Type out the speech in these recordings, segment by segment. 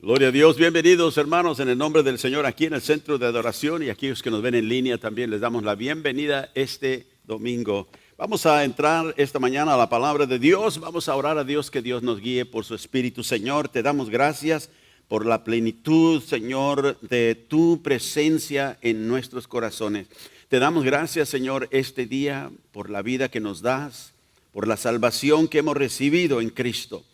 Gloria a Dios, bienvenidos hermanos en el nombre del Señor aquí en el centro de adoración y aquellos que nos ven en línea también les damos la bienvenida este domingo. Vamos a entrar esta mañana a la palabra de Dios, vamos a orar a Dios que Dios nos guíe por su Espíritu. Señor, te damos gracias por la plenitud, Señor, de tu presencia en nuestros corazones. Te damos gracias, Señor, este día por la vida que nos das, por la salvación que hemos recibido en Cristo.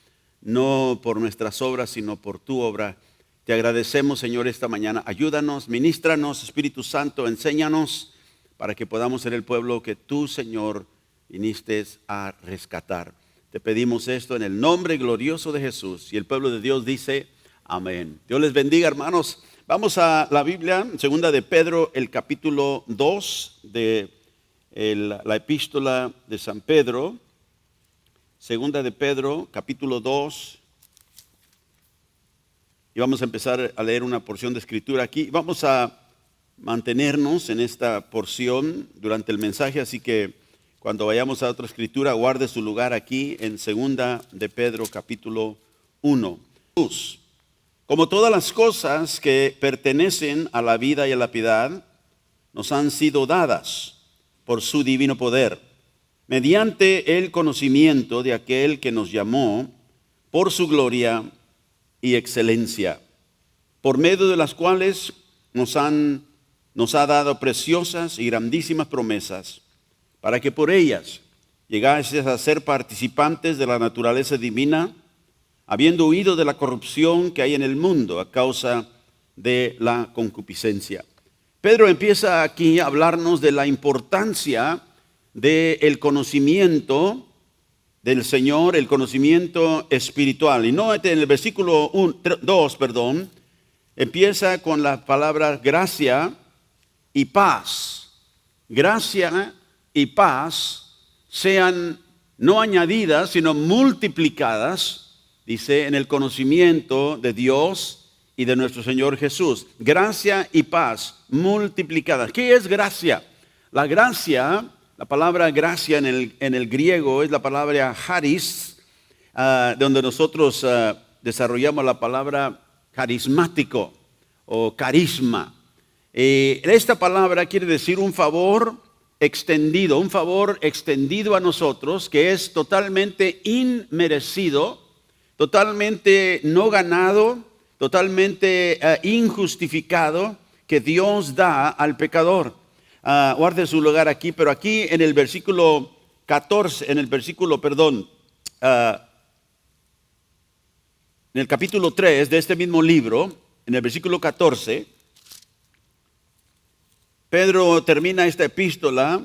No por nuestras obras, sino por tu obra. Te agradecemos, Señor, esta mañana. Ayúdanos, ministranos, Espíritu Santo, enséñanos para que podamos ser el pueblo que tú, Señor, viniste a rescatar. Te pedimos esto en el nombre glorioso de Jesús. Y el pueblo de Dios dice, amén. Dios les bendiga, hermanos. Vamos a la Biblia, segunda de Pedro, el capítulo 2 de la epístola de San Pedro. Segunda de Pedro, capítulo 2, y vamos a empezar a leer una porción de escritura aquí. Vamos a mantenernos en esta porción durante el mensaje, así que cuando vayamos a otra escritura, guarde su lugar aquí en Segunda de Pedro, capítulo 1. Como todas las cosas que pertenecen a la vida y a la piedad, nos han sido dadas por su divino poder, mediante el conocimiento de aquel que nos llamó por su gloria y excelencia, por medio de las cuales nos ha dado preciosas y grandísimas promesas, para que por ellas llegases a ser participantes de la naturaleza divina, habiendo huido de la corrupción que hay en el mundo a causa de la concupiscencia. Pedro empieza aquí a hablarnos de la importancia del conocimiento del Señor, el conocimiento espiritual. Y no en el versículo 2, empieza con la palabra gracia y paz. Gracia y paz sean no añadidas, sino multiplicadas, dice, en el conocimiento de Dios y de nuestro Señor Jesús. Gracia y paz multiplicadas. ¿Qué es gracia? La gracia, la palabra gracia en el griego es la palabra charis, donde nosotros desarrollamos la palabra carismático o carisma. Esta palabra quiere decir un favor extendido a nosotros que es totalmente inmerecido, totalmente no ganado, totalmente injustificado, que Dios da al pecador. Guarde su lugar aquí, pero aquí en el versículo 14, en el capítulo 3 de este mismo libro, en el versículo 14, Pedro termina esta epístola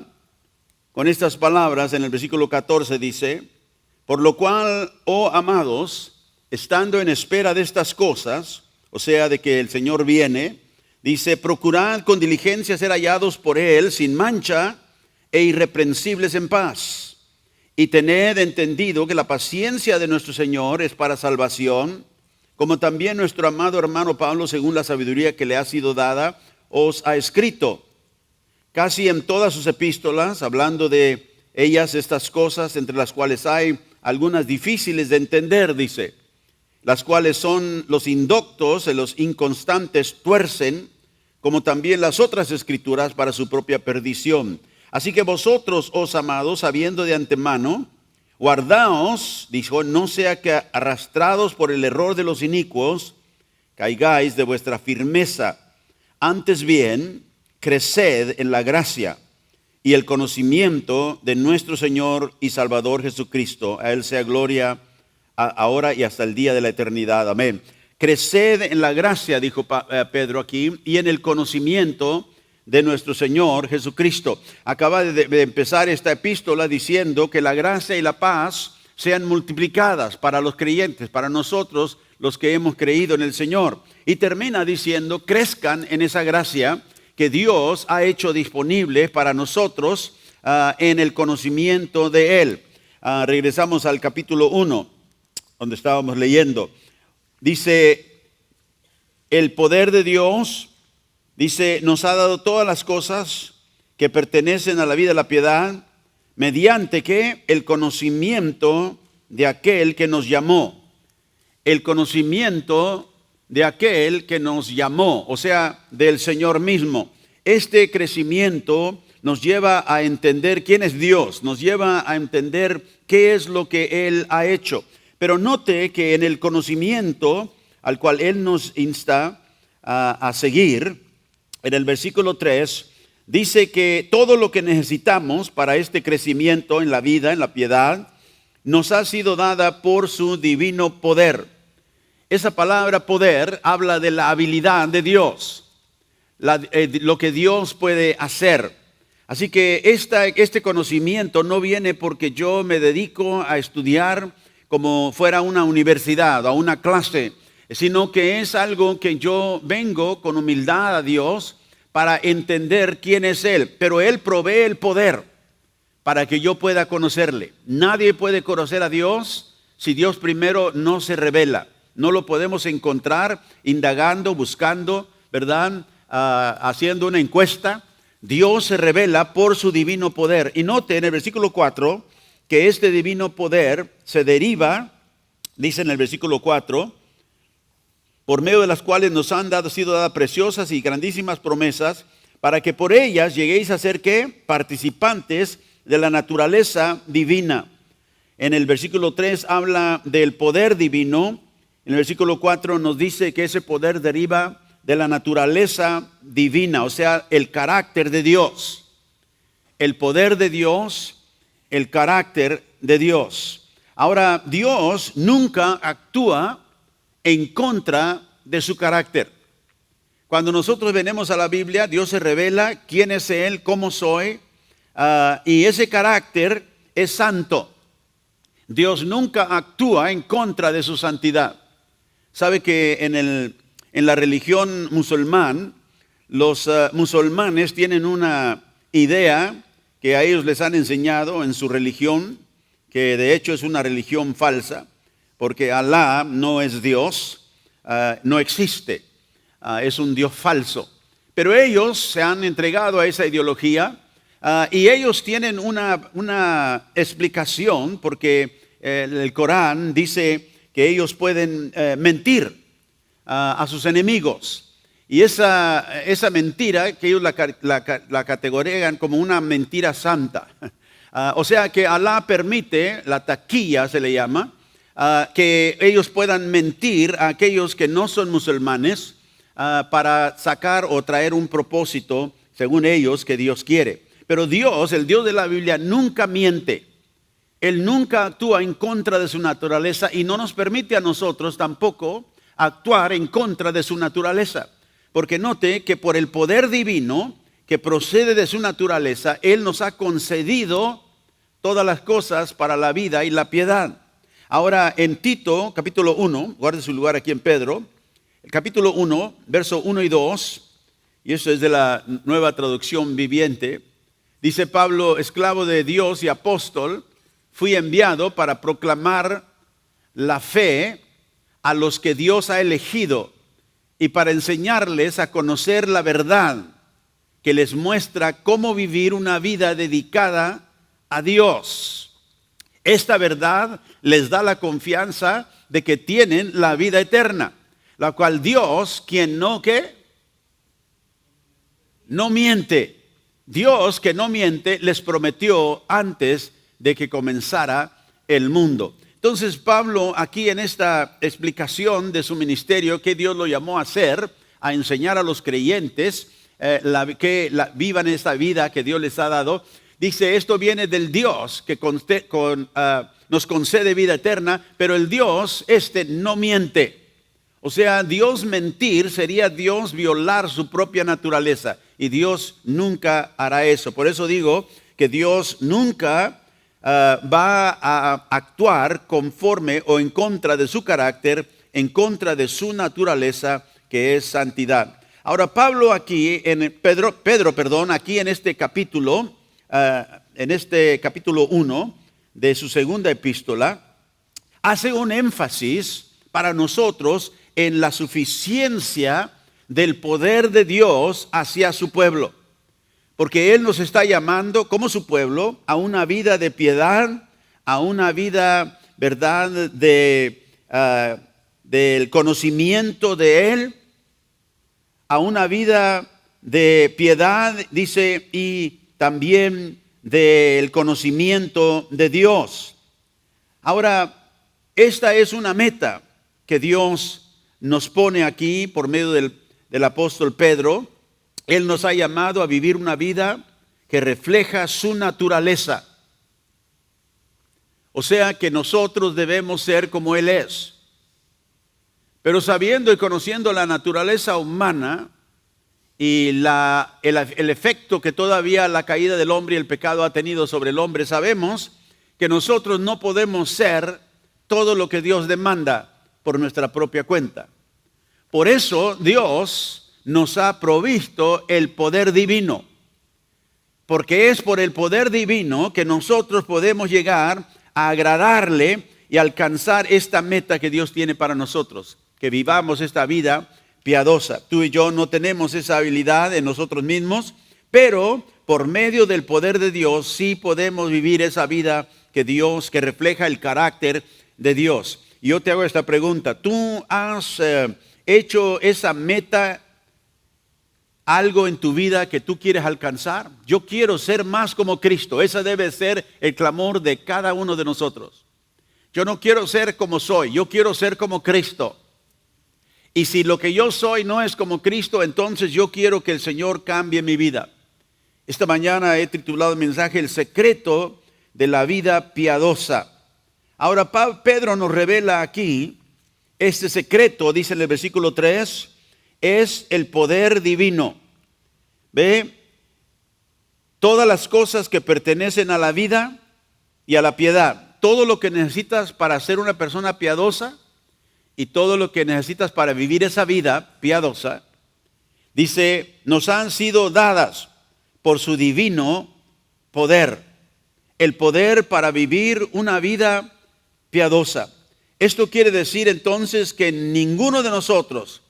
con estas palabras. En el versículo 14 dice, por lo cual, oh amados, estando en espera de estas cosas, o sea, de que el Señor viene, dice, procurad con diligencia ser hallados por Él sin mancha e irreprensibles en paz. Y tened entendido que la paciencia de nuestro Señor es para salvación, como también nuestro amado hermano Pablo, según la sabiduría que le ha sido dada, os ha escrito. Casi en todas sus epístolas, hablando de ellas estas cosas, entre las cuales hay algunas difíciles de entender, dice, las cuales son los indoctos, los inconstantes tuercen, como también las otras escrituras para su propia perdición. Así que vosotros, os amados, sabiendo de antemano, guardaos, dijo, no sea que arrastrados por el error de los inicuos, caigáis de vuestra firmeza. Antes bien, creced en la gracia y el conocimiento de nuestro Señor y Salvador Jesucristo. A Él sea gloria ahora y hasta el día de la eternidad. Amén. Creced en la gracia, dijo Pedro aquí, y en el conocimiento de nuestro Señor Jesucristo. Acaba de empezar esta epístola diciendo que la gracia y la paz sean multiplicadas para los creyentes, para nosotros los que hemos creído en el Señor. Y termina diciendo, crezcan en esa gracia que Dios ha hecho disponible para nosotros en el conocimiento de Él. Regresamos al capítulo 1, donde estábamos leyendo. Dice, el poder de Dios, dice, nos ha dado todas las cosas que pertenecen a la vida y la piedad, mediante que el conocimiento de aquel que nos llamó. El conocimiento de aquel que nos llamó, o sea, del Señor mismo. Este crecimiento nos lleva a entender quién es Dios, nos lleva a entender qué es lo que Él ha hecho. Pero note que en el conocimiento al cual Él nos insta a seguir, en el versículo 3, dice que todo lo que necesitamos para este crecimiento en la vida, en la piedad, nos ha sido dada por su divino poder. Esa palabra poder habla de la habilidad de Dios, lo que Dios puede hacer. Así que este conocimiento no viene porque yo me dedico a estudiar como fuera una universidad o una clase, sino que es algo que yo vengo con humildad a Dios para entender quién es Él. Pero Él provee el poder para que yo pueda conocerle. Nadie puede conocer a Dios si Dios primero no se revela. No lo podemos encontrar indagando, buscando, ¿verdad? Haciendo una encuesta. Dios se revela por su divino poder. Y note en el versículo 4 que este divino poder se deriva, dice en el versículo 4, por medio de las cuales nos han sido dadas preciosas y grandísimas promesas, para que por ellas lleguéis a ser, ¿qué? Participantes de la naturaleza divina. En el versículo 3 habla del poder divino. En el versículo 4 nos dice que ese poder deriva de la naturaleza divina, o sea, el carácter de Dios. El poder de Dios, el carácter de Dios. Ahora, Dios nunca actúa en contra de su carácter. Cuando nosotros venimos a la Biblia, Dios se revela quién es Él, cómo soy, y ese carácter es santo. Dios nunca actúa en contra de su santidad. Sabe que en la religión musulmán, los musulmanes tienen una idea que a ellos les han enseñado en su religión, que de hecho es una religión falsa, porque Alá no es Dios, no existe, es un Dios falso. Pero ellos se han entregado a esa ideología y ellos tienen una explicación, porque el Corán dice que ellos pueden mentir a sus enemigos. Y esa mentira que ellos la categorizan como una mentira santa. O sea que Alá permite, la taquilla se le llama, que ellos puedan mentir a aquellos que no son musulmanes para sacar o traer un propósito, según ellos, que Dios quiere. Pero Dios, el Dios de la Biblia, nunca miente. Él nunca actúa en contra de su naturaleza y no nos permite a nosotros tampoco actuar en contra de su naturaleza. Porque note que por el poder divino que procede de su naturaleza, Él nos ha concedido todas las cosas para la vida y la piedad. Ahora en Tito, capítulo 1, guarde su lugar aquí en Pedro, el capítulo 1, verso 1 y 2, y eso es de la Nueva Traducción Viviente, dice Pablo, esclavo de Dios y apóstol, fui enviado para proclamar la fe a los que Dios ha elegido y para enseñarles a conocer la verdad que les muestra cómo vivir una vida dedicada a Dios. Esta verdad les da la confianza de que tienen la vida eterna, la cual Dios, quien no miente, Dios que no miente, les prometió antes de que comenzara el mundo. Entonces Pablo aquí en esta explicación de su ministerio, que Dios lo llamó a hacer, a enseñar a los creyentes que vivan esta vida que Dios les ha dado, dice, esto viene del Dios que nos concede vida eterna, pero el Dios no miente. O sea, Dios mentir sería Dios violar su propia naturaleza, y Dios nunca hará eso. Por eso digo que Dios nunca va a actuar conforme o en contra de su carácter, en contra de su naturaleza, que es santidad. Ahora Pablo aquí, Pedro, aquí en este capítulo 1 de su segunda epístola, hace un énfasis para nosotros en la suficiencia del poder de Dios hacia su pueblo. Porque Él nos está llamando como su pueblo a una vida de piedad, a una vida, ¿verdad?, de del conocimiento de Él, a una vida de piedad, dice, y también del conocimiento de Dios. Ahora, esta es una meta que Dios nos pone aquí por medio del apóstol Pedro. Él nos ha llamado a vivir una vida que refleja su naturaleza. O sea que nosotros debemos ser como Él es. Pero sabiendo y conociendo la naturaleza humana y el efecto que todavía la caída del hombre y el pecado ha tenido sobre el hombre, sabemos que nosotros no podemos ser todo lo que Dios demanda por nuestra propia cuenta. Por eso Dios nos ha provisto el poder divino. Porque es por el poder divino que nosotros podemos llegar a agradarle y alcanzar esta meta que Dios tiene para nosotros, que vivamos esta vida piadosa. Tú y yo no tenemos esa habilidad en nosotros mismos, pero por medio del poder de Dios sí podemos vivir esa vida que refleja el carácter de Dios. Y yo te hago esta pregunta: ¿tú has hecho esa meta, algo en tu vida que tú quieres alcanzar? Yo quiero ser más como Cristo. Ese debe ser el clamor de cada uno de nosotros. Yo no quiero ser como soy, yo quiero ser como Cristo. Y si lo que yo soy no es como Cristo, entonces yo quiero que el Señor cambie mi vida. Esta mañana he titulado el mensaje El secreto de la vida piadosa. Ahora Pedro nos revela aquí este secreto, dice en el versículo 3, es el poder divino. Ve, todas las cosas que pertenecen a la vida y a la piedad, todo lo que necesitas para ser una persona piadosa y todo lo que necesitas para vivir esa vida piadosa, dice, nos han sido dadas por su divino poder. El poder para vivir una vida piadosa. Esto quiere decir entonces que ninguno de nosotros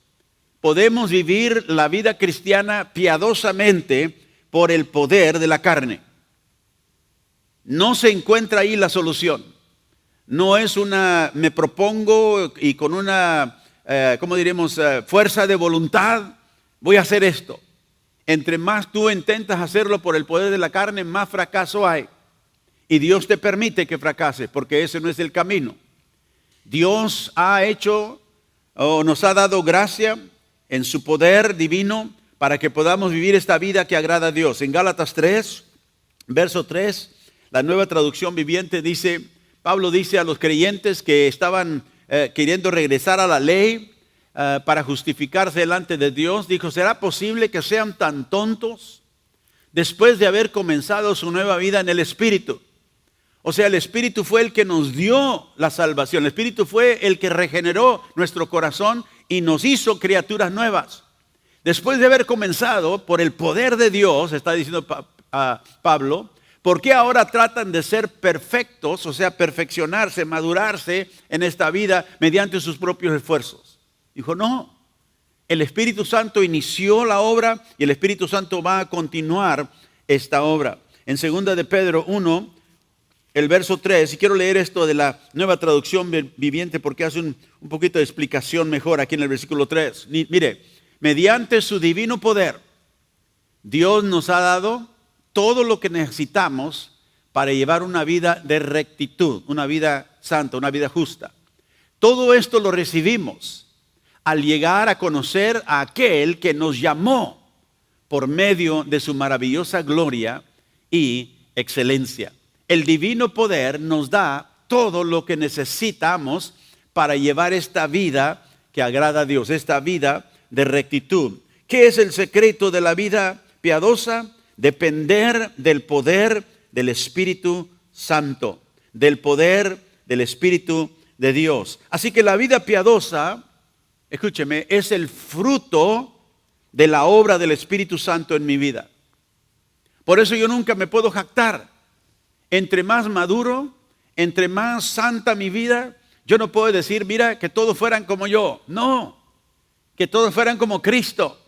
podemos vivir la vida cristiana piadosamente por el poder de la carne. No se encuentra ahí la solución. No es me propongo y con una, fuerza de voluntad, voy a hacer esto. Entre más tú intentas hacerlo por el poder de la carne, más fracaso hay. Y Dios te permite que fracases, porque ese no es el camino. Dios nos ha dado gracia en su poder divino para que podamos vivir esta vida que agrada a Dios. En Gálatas 3, verso 3, la Nueva Traducción Viviente dice, Pablo dice a los creyentes que estaban queriendo regresar a la ley para justificarse delante de Dios, dijo, ¿será posible que sean tan tontos después de haber comenzado su nueva vida en el Espíritu? O sea, el Espíritu fue el que nos dio la salvación. El Espíritu fue el que regeneró nuestro corazón y nos hizo criaturas nuevas. Después de haber comenzado por el poder de Dios, está diciendo Pablo, ¿por qué ahora tratan de ser perfectos? O sea, perfeccionarse, madurarse en esta vida mediante sus propios esfuerzos. Dijo, no. El Espíritu Santo inició la obra y el Espíritu Santo va a continuar esta obra. En 2 de Pedro 1, el verso 3, y quiero leer esto de la Nueva Traducción Viviente porque hace un poquito de explicación mejor aquí en el versículo 3. Mire, mediante su divino poder, Dios nos ha dado todo lo que necesitamos para llevar una vida de rectitud, una vida santa, una vida justa. Todo esto lo recibimos al llegar a conocer a aquel que nos llamó por medio de su maravillosa gloria y excelencia. El divino poder nos da todo lo que necesitamos para llevar esta vida que agrada a Dios, esta vida de rectitud. ¿Qué es el secreto de la vida piadosa? Depender del poder del Espíritu Santo, del poder del Espíritu de Dios. Así que la vida piadosa, escúcheme, es el fruto de la obra del Espíritu Santo en mi vida. Por eso yo nunca me puedo jactar. Entre más maduro, entre más santa mi vida, yo no puedo decir, mira, que todos fueran como yo. No, que todos fueran como Cristo.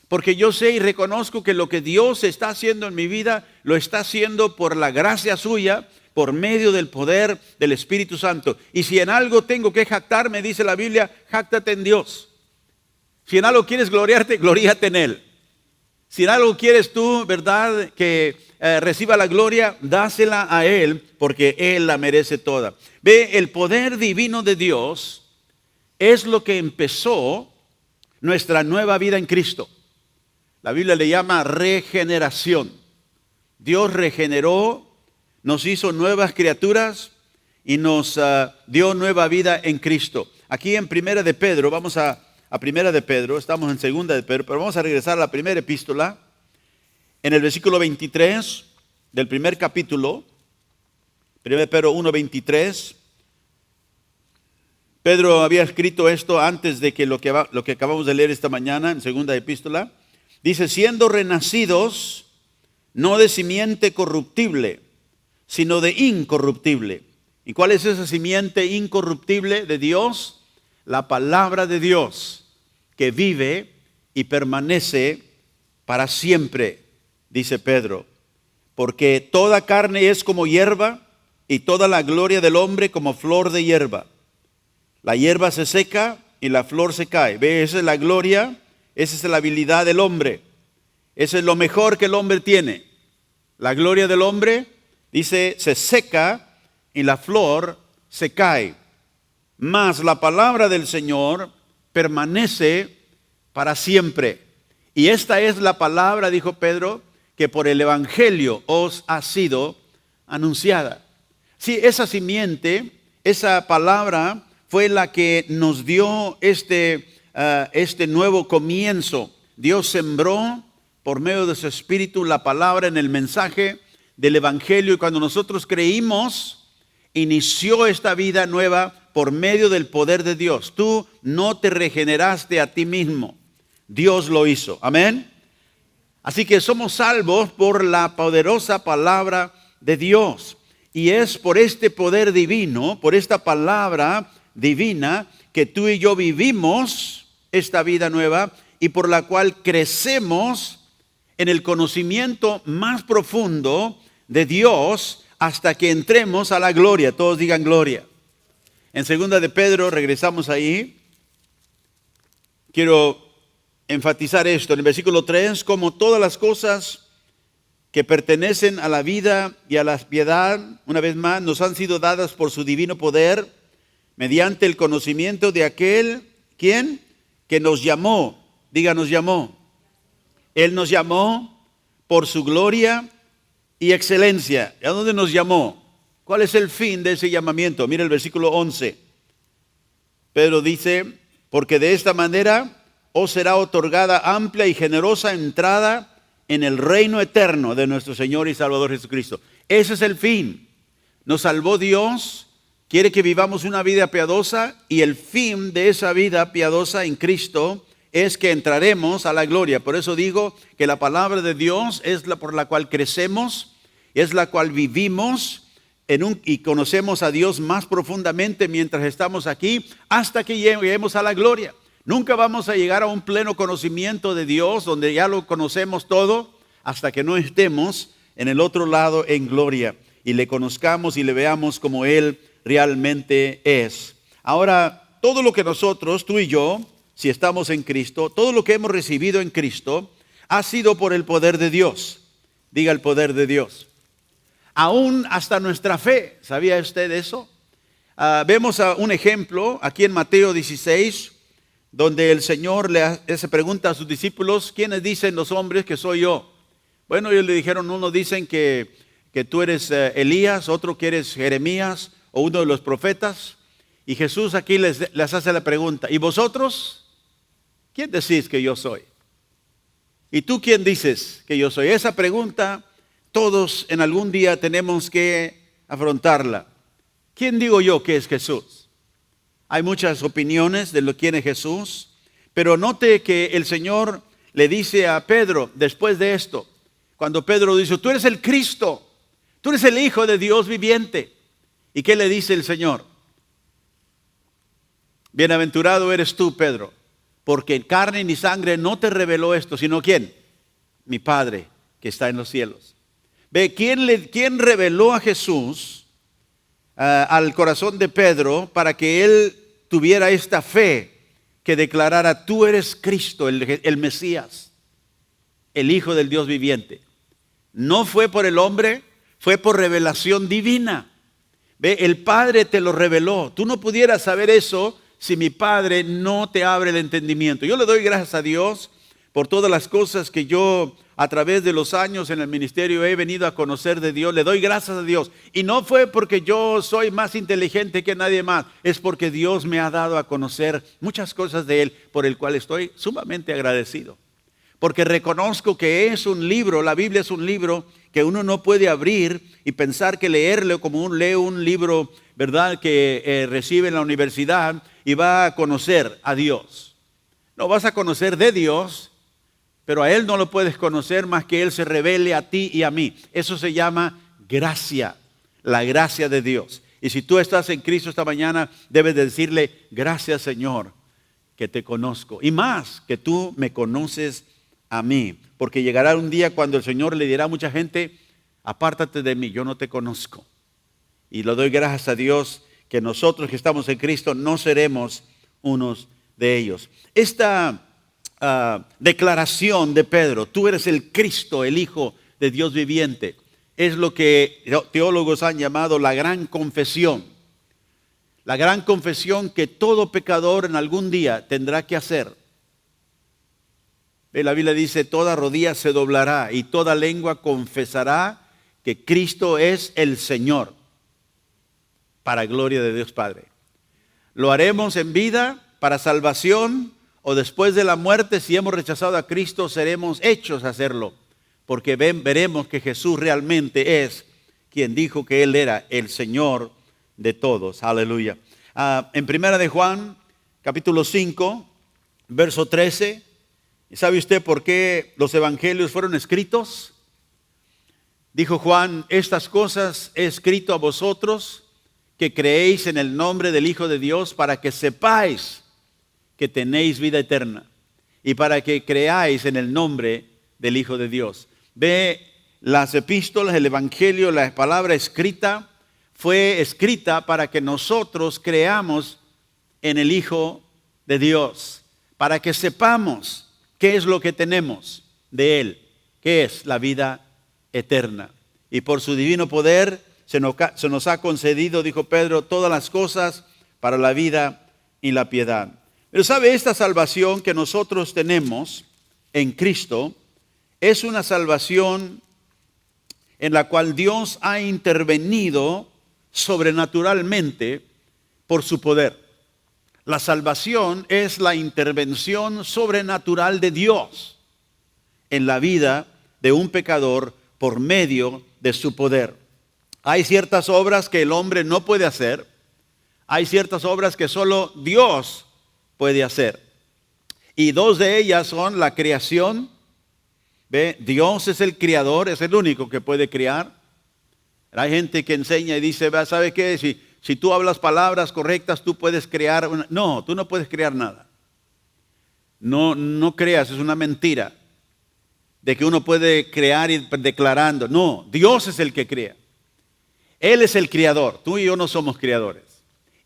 Porque yo sé y reconozco que lo que Dios está haciendo en mi vida, lo está haciendo por la gracia suya, por medio del poder del Espíritu Santo. Y si en algo tengo que jactarme, dice la Biblia, jáctate en Dios. Si en algo quieres gloriarte, gloríate en Él. Si en algo quieres tú, ¿verdad?, que reciba la gloria, dásela a Él, porque Él la merece toda. Ve, el poder divino de Dios es lo que empezó nuestra nueva vida en Cristo. La Biblia le llama regeneración. Dios regeneró, nos hizo nuevas criaturas y nos dio nueva vida en Cristo. Aquí en Primera de Pedro, vamos a Primera de Pedro, estamos en Segunda de Pedro, pero vamos a regresar a la primera epístola. En el versículo 23 del primer capítulo, 1 Pedro 1:23, Pedro había escrito esto antes de que lo que acabamos de leer esta mañana en Segunda epístola. Dice, siendo renacidos, no de simiente corruptible, sino de incorruptible. ¿Y cuál es esa simiente incorruptible de Dios? La palabra de Dios, que vive y permanece para siempre, dice Pedro. Porque toda carne es como hierba, y toda la gloria del hombre como flor de hierba. La hierba se seca y la flor se cae. ¿Ve? Esa es la gloria, esa es la habilidad del hombre. Eso es lo mejor que el hombre tiene. La gloria del hombre, dice, se seca y la flor se cae. Mas la palabra del Señor permanece para siempre. Y esta es la palabra, dijo Pedro, que por el Evangelio os ha sido anunciada. Sí, esa simiente, esa palabra fue la que nos dio este nuevo comienzo. Dios sembró por medio de su Espíritu la palabra en el mensaje del Evangelio, y cuando nosotros creímos, inició esta vida nueva por medio del poder de Dios. Tú no te regeneraste a ti mismo, Dios lo hizo. Amén. Así que somos salvos por la poderosa palabra de Dios. Y es por este poder divino, por esta palabra divina, que tú y yo vivimos esta vida nueva y por la cual crecemos en el conocimiento más profundo de Dios hasta que entremos a la gloria. Todos digan gloria. En Segunda de Pedro, regresamos ahí. Quiero enfatizar esto en el versículo 3, como todas las cosas que pertenecen a la vida y a la piedad, una vez más, nos han sido dadas por su divino poder, mediante el conocimiento de aquel, ¿quién? Que nos llamó. Diga, nos llamó. Él nos llamó por su gloria y excelencia. ¿A dónde nos llamó? ¿Cuál es el fin de ese llamamiento? Mira el versículo 11. Pedro dice, porque de esta manera os será otorgada amplia y generosa entrada en el reino eterno de nuestro Señor y Salvador Jesucristo. Ese es el fin. Nos salvó Dios, quiere que vivamos una vida piadosa, y el fin de esa vida piadosa en Cristo es que entraremos a la gloria. Por eso digo que la palabra de Dios es la por la cual crecemos, es la cual vivimos y conocemos a Dios más profundamente mientras estamos aquí, hasta que lleguemos a la gloria. Nunca vamos a llegar a un pleno conocimiento de Dios, donde ya lo conocemos todo, hasta que no estemos en el otro lado en gloria y le conozcamos y le veamos como Él realmente es. Ahora, todo lo que nosotros, tú y yo, si estamos en Cristo, todo lo que hemos recibido en Cristo, ha sido por el poder de Dios. Diga, el poder de Dios. Aún hasta nuestra fe. ¿Sabía usted eso? Vemos un ejemplo aquí en Mateo 16, donde el Señor se pregunta a sus discípulos, ¿quiénes dicen los hombres que soy yo? Bueno, ellos le dijeron, unos dicen que tú eres Elías, otro que eres Jeremías o uno de los profetas. Y Jesús aquí les hace la pregunta, ¿y vosotros? ¿Quién decís que yo soy? ¿Y tú quién dices que yo soy? Esa pregunta todos en algún día tenemos que afrontarla. ¿Quién digo yo que es Jesús? Hay muchas opiniones de quién es Jesús, pero note que el Señor le dice a Pedro después de esto, cuando Pedro dice, tú eres el Cristo, tú eres el Hijo de Dios viviente. ¿Y qué le dice el Señor? Bienaventurado eres tú, Pedro, porque carne ni sangre no te reveló esto, sino ¿quién? Mi Padre que está en los cielos. Ve, ¿quién reveló a Jesús al corazón de Pedro para que él tuviera esta fe que declarara: tú eres Cristo, el Mesías, el Hijo del Dios viviente. No fue por el hombre, fue por revelación divina. Ve, el Padre te lo reveló. Tú no pudieras saber eso si mi Padre no te abre el entendimiento. Yo le doy gracias a Dios por todas las cosas que yo a través de los años en el ministerio he venido a conocer de Dios. Le doy gracias a Dios. Y no fue porque yo soy más inteligente que nadie más. Es porque Dios me ha dado a conocer muchas cosas de Él, por el cual estoy sumamente agradecido. Porque reconozco que es un libro, la Biblia es un libro que uno no puede abrir y pensar que leerlo como lee un libro, ¿verdad?, que recibe en la universidad y va a conocer a Dios. No, vas a conocer de Dios, pero a Él no lo puedes conocer más que Él se revele a ti y a mí. Eso se llama gracia, la gracia de Dios. Y si tú estás en Cristo esta mañana, debes decirle: gracias, Señor, que te conozco. Y más, que tú me conoces a mí. Porque llegará un día cuando el Señor le dirá a mucha gente: apártate de mí, yo no te conozco. Y le doy gracias a Dios que nosotros que estamos en Cristo no seremos unos de ellos. Esta declaración de Pedro: tú eres el Cristo, el Hijo de Dios viviente, es lo que teólogos han llamado la gran confesión. La gran confesión que todo pecador en algún día tendrá que hacer. La Biblia dice: toda rodilla se doblará y toda lengua confesará que Cristo es el Señor, para gloria de Dios Padre. Lo haremos en vida para salvación, o después de la muerte. Si hemos rechazado a Cristo, seremos hechos a hacerlo, porque veremos que Jesús realmente es quien dijo que Él era el Señor de todos. Aleluya. En primera de Juan, capítulo 5, verso 13. ¿Sabe usted por qué los evangelios fueron escritos? Dijo Juan: estas cosas he escrito a vosotros que creéis en el nombre del Hijo de Dios, para que sepáis que tenéis vida eterna, y para que creáis en el nombre del Hijo de Dios. Ve, las epístolas, el evangelio, la palabra escrita, fue escrita para que nosotros creamos en el Hijo de Dios, para que sepamos qué es lo que tenemos de Él, que es la vida eterna. Y por su divino poder se nos ha concedido, dijo Pedro, todas las cosas para la vida y la piedad. Pero sabe, esta salvación que nosotros tenemos en Cristo es una salvación en la cual Dios ha intervenido sobrenaturalmente por su poder. La salvación es la intervención sobrenatural de Dios en la vida de un pecador por medio de su poder. Hay ciertas obras que el hombre no puede hacer. Hay ciertas obras que solo Dios puede hacer. Y dos de ellas son la creación. ¿Ve? Dios es el creador, es el único que puede crear. Hay gente que enseña y dice: ¿sabe qué? Si tú hablas palabras correctas, tú puedes crear una... No, tú no puedes crear nada. No creas, es una mentira de que uno puede crear y declarando. No, Dios es el que crea. Él es el creador, tú y yo no somos creadores.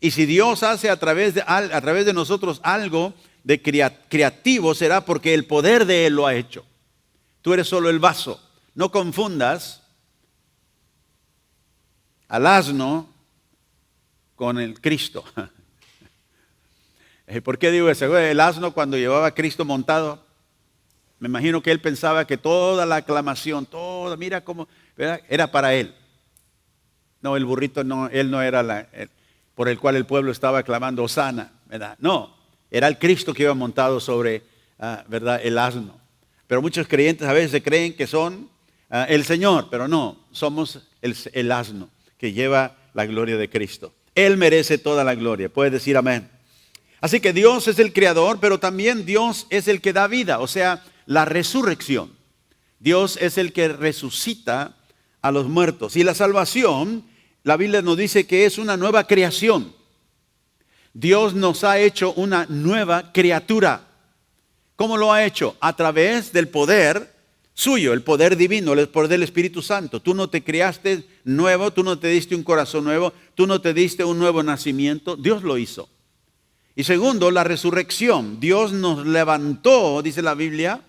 Y si Dios hace a través de nosotros algo de creativo, será porque el poder de Él lo ha hecho. Tú eres solo el vaso. No confundas al asno con el Cristo. ¿Por qué digo eso? El asno, cuando llevaba a Cristo montado, me imagino que él pensaba que toda la aclamación, mira cómo, ¿verdad?, era para él. No, el burrito no, él no era por el cual el pueblo estaba aclamando Hosana, ¿verdad? No, era el Cristo que iba montado sobre, ¿verdad?, el asno. Pero muchos creyentes a veces se creen que son el Señor, pero no, somos el asno que lleva la gloria de Cristo. Él merece toda la gloria. Puedes decir amén. Así que Dios es el creador, pero también Dios es el que da vida, o sea, la resurrección. Dios es el que resucita a los muertos. Y la salvación, la Biblia nos dice que es una nueva creación. Dios nos ha hecho una nueva criatura. ¿Cómo lo ha hecho? A través del poder suyo, el poder divino, el poder del Espíritu Santo. Tú no te criaste nuevo, tú no te diste un corazón nuevo, tú no te diste un nuevo nacimiento, Dios lo hizo. Y segundo, la resurrección. Dios nos levantó, dice la Biblia,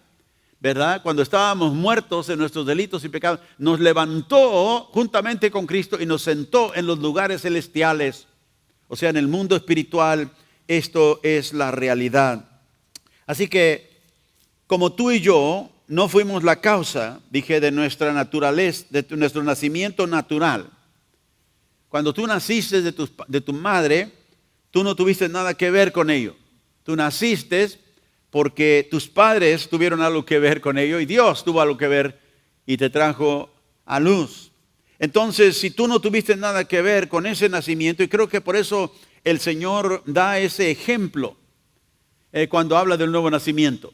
¿verdad? Cuando estábamos muertos en nuestros delitos y pecados, nos levantó juntamente con Cristo y nos sentó en los lugares celestiales. O sea, en el mundo espiritual, esto es la realidad. Así que, como tú y yo no fuimos la causa, dije, de nuestra naturaleza, de nuestro nacimiento natural. Cuando tú naciste de tu madre, tú no tuviste nada que ver con ello. Tú naciste porque tus padres tuvieron algo que ver con ello y Dios tuvo algo que ver y te trajo a luz. Entonces, si tú no tuviste nada que ver con ese nacimiento, y creo que por eso el Señor da ese ejemplo cuando habla del nuevo nacimiento.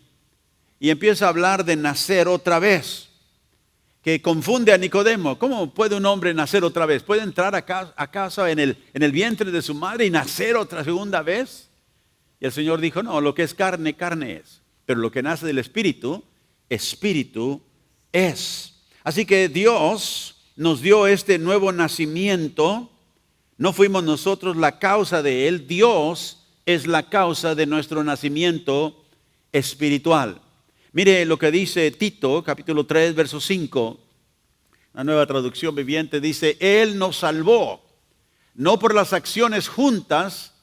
Y empieza a hablar de nacer otra vez, que confunde a Nicodemo. ¿Cómo puede un hombre nacer otra vez? ¿Puede entrar a casa en el vientre de su madre y nacer otra segunda vez? Y el Señor dijo, no, lo que es carne, carne es. Pero lo que nace del Espíritu, Espíritu es. Así que Dios nos dio este nuevo nacimiento. No fuimos nosotros la causa de él. Dios es la causa de nuestro nacimiento espiritual. Mire lo que dice Tito, capítulo 3, verso 5. La Nueva Traducción Viviente dice, Él nos salvó, no por las acciones justas,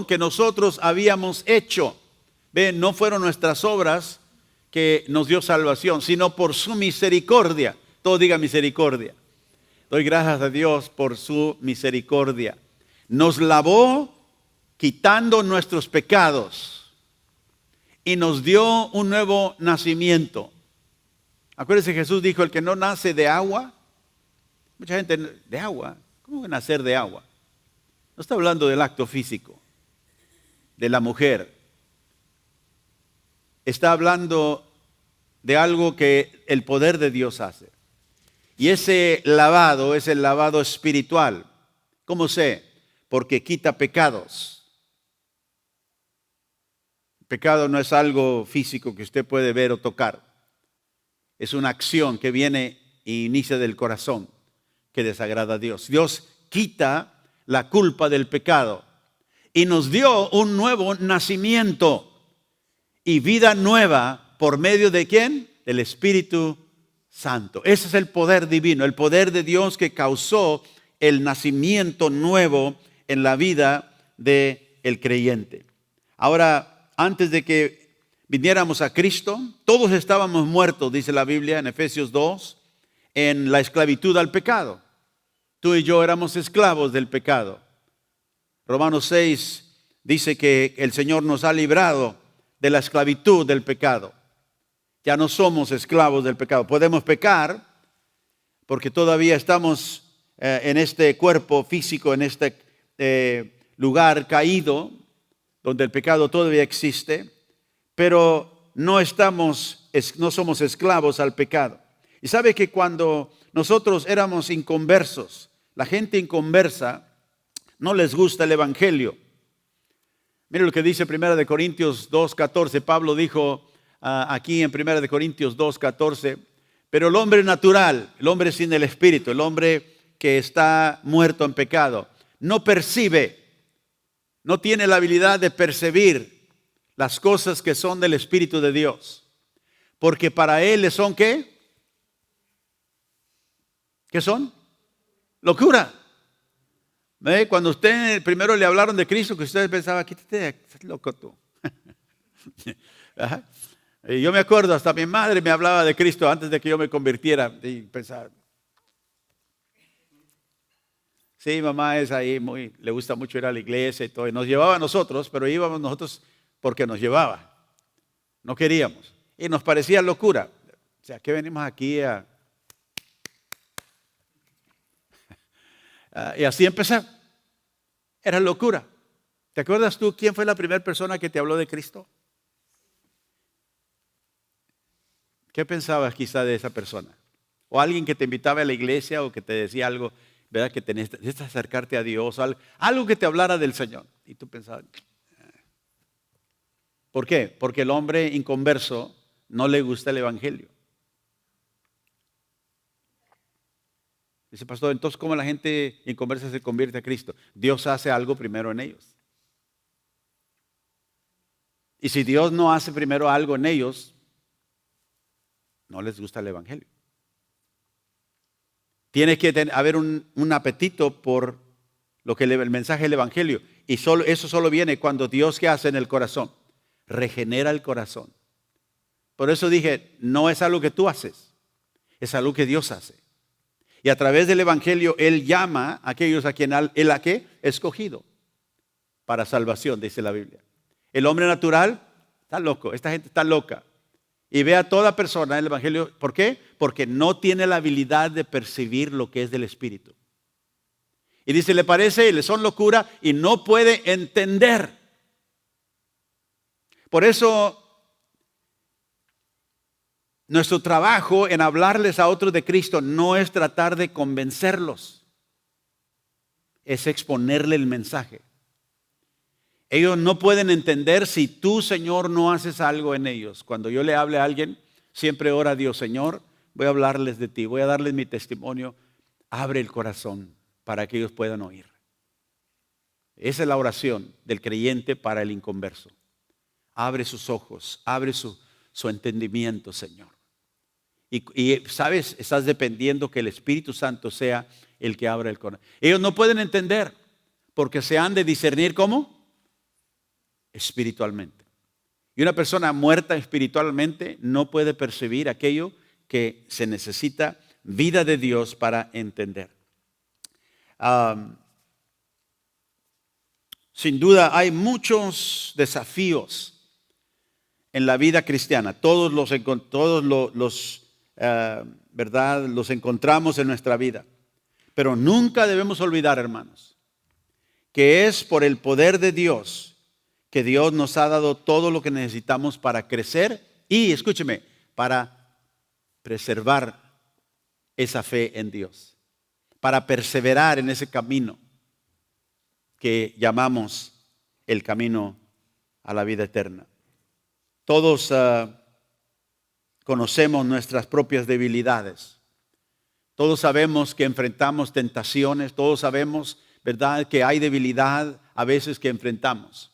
que nosotros habíamos hecho. Ven, no fueron nuestras obras que nos dio salvación, sino por su misericordia. Todo diga misericordia. Doy gracias a Dios por su misericordia. Nos lavó quitando nuestros pecados y nos dio un nuevo nacimiento. Acuérdense, Jesús dijo, el que no nace de agua, mucha gente, de agua, ¿cómo va a nacer de agua? No está hablando del acto físico, de la mujer. Está hablando de algo que el poder de Dios hace. Y ese lavado es el lavado espiritual. ¿Cómo sé? Porque quita pecados. Pecado no es algo físico que usted puede ver o tocar. Es una acción que viene e inicia del corazón que desagrada a Dios. Dios quita la culpa del pecado y nos dio un nuevo nacimiento y vida nueva por medio de ¿quién? Del Espíritu Santo. Ese es el poder divino, el poder de Dios que causó el nacimiento nuevo en la vida del creyente. Ahora, antes de que viniéramos a Cristo, todos estábamos muertos, dice la Biblia en Efesios 2, en la esclavitud al pecado. Tú y yo éramos esclavos del pecado. Romanos 6 dice que el Señor nos ha librado de la esclavitud del pecado. Ya no somos esclavos del pecado. Podemos pecar porque todavía estamos en este cuerpo físico, en este lugar caído, donde el pecado todavía existe, pero no somos esclavos al pecado. Y sabe que cuando nosotros éramos inconversos, la gente inconversa no les gusta el evangelio. Mire lo que dice 1 Corintios 2:14. Pablo dijo aquí en 1 Corintios 2:14, pero el hombre natural, el hombre sin el Espíritu, el hombre que está muerto en pecado, no percibe, no tiene la habilidad de percibir las cosas que son del Espíritu de Dios. Porque para él son ¿qué? ¿Qué son? Locura. Cuando usted primero le hablaron de Cristo, que usted pensaba, quítate, estás loco tú. Y yo me acuerdo, hasta mi madre me hablaba de Cristo antes de que yo me convirtiera. Y pensaba, sí, mamá es ahí, le gusta mucho ir a la iglesia y todo. Y nos llevaba a nosotros, pero íbamos nosotros porque nos llevaba. No queríamos. Y nos parecía locura. O sea, ¿qué venimos aquí a...? Y así empecé. Era locura. ¿Te acuerdas tú quién fue la primera persona que te habló de Cristo? ¿Qué pensabas quizá de esa persona? O alguien que te invitaba a la iglesia o que te decía algo, ¿verdad? Que necesitas acercarte a Dios, algo que te hablara del Señor. Y tú pensabas, ¿por qué? Porque el hombre inconverso no le gusta el evangelio. Dice, pastor, entonces ¿cómo la gente inconversa se convierte a Cristo? Dios hace algo primero en ellos. Y si Dios no hace primero algo en ellos, no les gusta el evangelio. Tiene que haber un apetito por lo que el mensaje del evangelio. Y eso solo viene cuando Dios, ¿qué hace en el corazón? Regenera el corazón. Por eso dije, no es algo que tú haces, es algo que Dios hace. Y a través del evangelio Él llama a aquellos a quien Él ha escogido para salvación, dice la Biblia. El hombre natural está loco, esta gente está loca. Y ve a toda persona en el evangelio, ¿por qué? Porque no tiene la habilidad de percibir lo que es del Espíritu. Y dice, le parece y le son locura y no puede entender. Por eso, nuestro trabajo en hablarles a otros de Cristo no es tratar de convencerlos, es exponerle el mensaje. Ellos no pueden entender si tú, Señor, no haces algo en ellos. Cuando yo le hable a alguien, siempre ora a Dios, Señor, voy a hablarles de ti, voy a darles mi testimonio. Abre el corazón para que ellos puedan oír. Esa es la oración del creyente para el inconverso. Abre sus ojos, abre su entendimiento, Señor. Y sabes, estás dependiendo que el Espíritu Santo sea el que abra el corazón. Ellos no pueden entender porque se han de discernir ¿cómo? Espiritualmente. Y una persona muerta espiritualmente no puede percibir aquello que se necesita vida de Dios para entender. Sin duda hay muchos desafíos en la vida cristiana. Todos los ¿verdad? Los encontramos en nuestra vida. Pero nunca debemos olvidar, hermanos, que es por el poder de Dios que Dios nos ha dado todo lo que necesitamos para crecer y, escúcheme, para preservar esa fe en Dios, para perseverar en ese camino que llamamos el camino a la vida eterna. Todos conocemos nuestras propias debilidades. Todos sabemos que enfrentamos tentaciones, todos sabemos, ¿verdad?, que hay debilidad a veces que enfrentamos.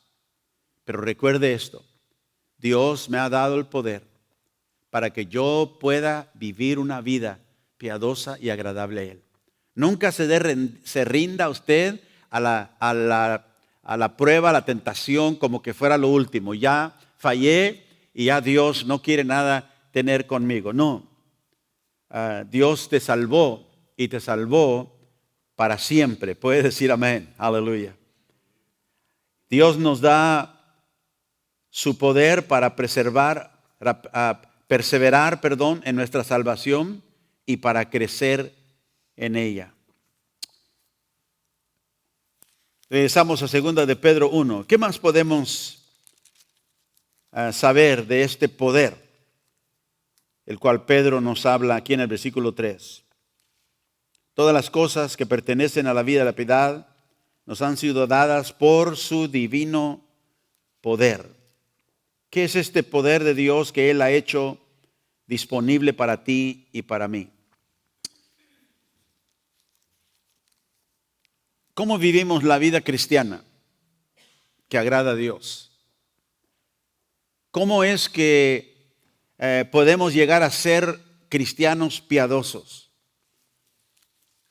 Pero recuerde esto, Dios me ha dado el poder para que yo pueda vivir una vida piadosa y agradable a Él. Nunca se rinda usted a la prueba, a la tentación, como que fuera lo último. Ya fallé y ya Dios no quiere nada tener conmigo. No, Dios te salvó y te salvó para siempre. Puedes decir amén, aleluya. Dios nos da su poder para perseverar, en nuestra salvación y para crecer en ella. Regresamos a 2 de Pedro 1. ¿Qué más podemos saber de este poder, el cual Pedro nos habla aquí en el versículo 3? Todas las cosas que pertenecen a la vida de la piedad nos han sido dadas por su divino poder. ¿Qué es este poder de Dios que Él ha hecho disponible para ti y para mí? ¿Cómo vivimos la vida cristiana que agrada a Dios? ¿Cómo es que podemos llegar a ser cristianos piadosos?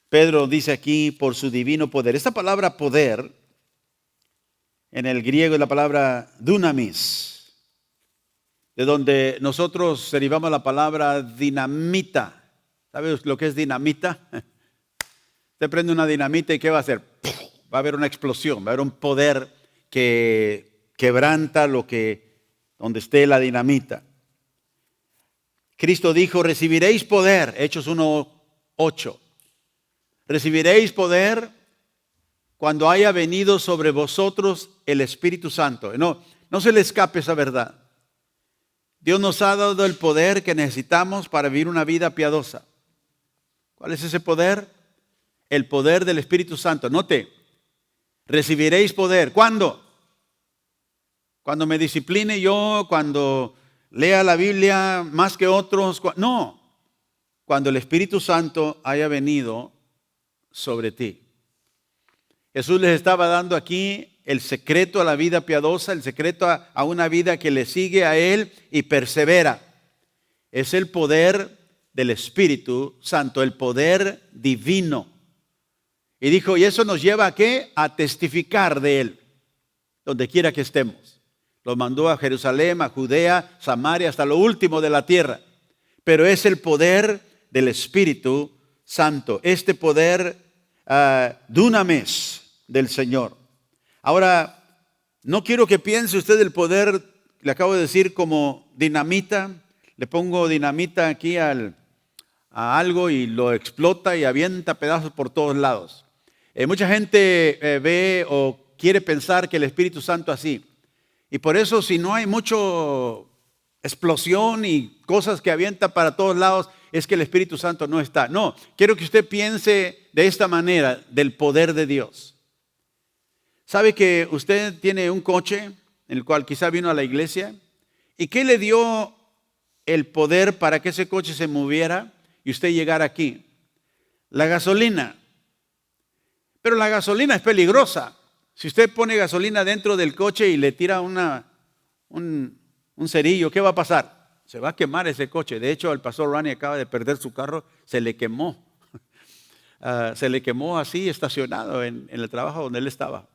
Pedro dice aquí, por su divino poder. Esta palabra poder, en el griego es la palabra dunamis, de donde nosotros derivamos la palabra dinamita. ¿Sabes lo que es dinamita? Usted prende una dinamita y ¿qué va a hacer? Va a haber una explosión, va a haber un poder que quebranta donde esté la dinamita. Cristo dijo, recibiréis poder, Hechos 1:8. Recibiréis poder cuando haya venido sobre vosotros el Espíritu Santo. No se le escape esa verdad. Dios nos ha dado el poder que necesitamos para vivir una vida piadosa. ¿Cuál es ese poder? El poder del Espíritu Santo. Note, recibiréis poder. ¿Cuándo? Cuando me discipline yo, cuando lea la Biblia más que otros. No, cuando el Espíritu Santo haya venido sobre ti. Jesús les estaba dando aquí el secreto a la vida piadosa, el secreto a una vida que le sigue a Él y persevera. Es el poder del Espíritu Santo, el poder divino. Y dijo, ¿y eso nos lleva a qué? A testificar de Él, donde quiera que estemos. Los mandó a Jerusalén, a Judea, Samaria, hasta lo último de la tierra. Pero es el poder del Espíritu Santo, este poder dunamis del Señor. Ahora, no quiero que piense usted el poder, le acabo de decir, como dinamita. Le pongo dinamita aquí a algo y lo explota y avienta pedazos por todos lados. Mucha gente ve o quiere pensar que el Espíritu Santo así. Y por eso, si no hay mucho explosión y cosas que avienta para todos lados, es que el Espíritu Santo no está. No, quiero que usted piense de esta manera, del poder de Dios. ¿Sabe que usted tiene un coche en el cual quizá vino a la iglesia? ¿Y qué le dio el poder para que ese coche se moviera y usted llegara aquí? La gasolina. Pero la gasolina es peligrosa. Si usted pone gasolina dentro del coche y le tira un cerillo, ¿qué va a pasar? Se va a quemar ese coche. De hecho, el pastor Ronnie acaba de perder su carro, se le quemó. Se le quemó así estacionado en el trabajo donde él estaba.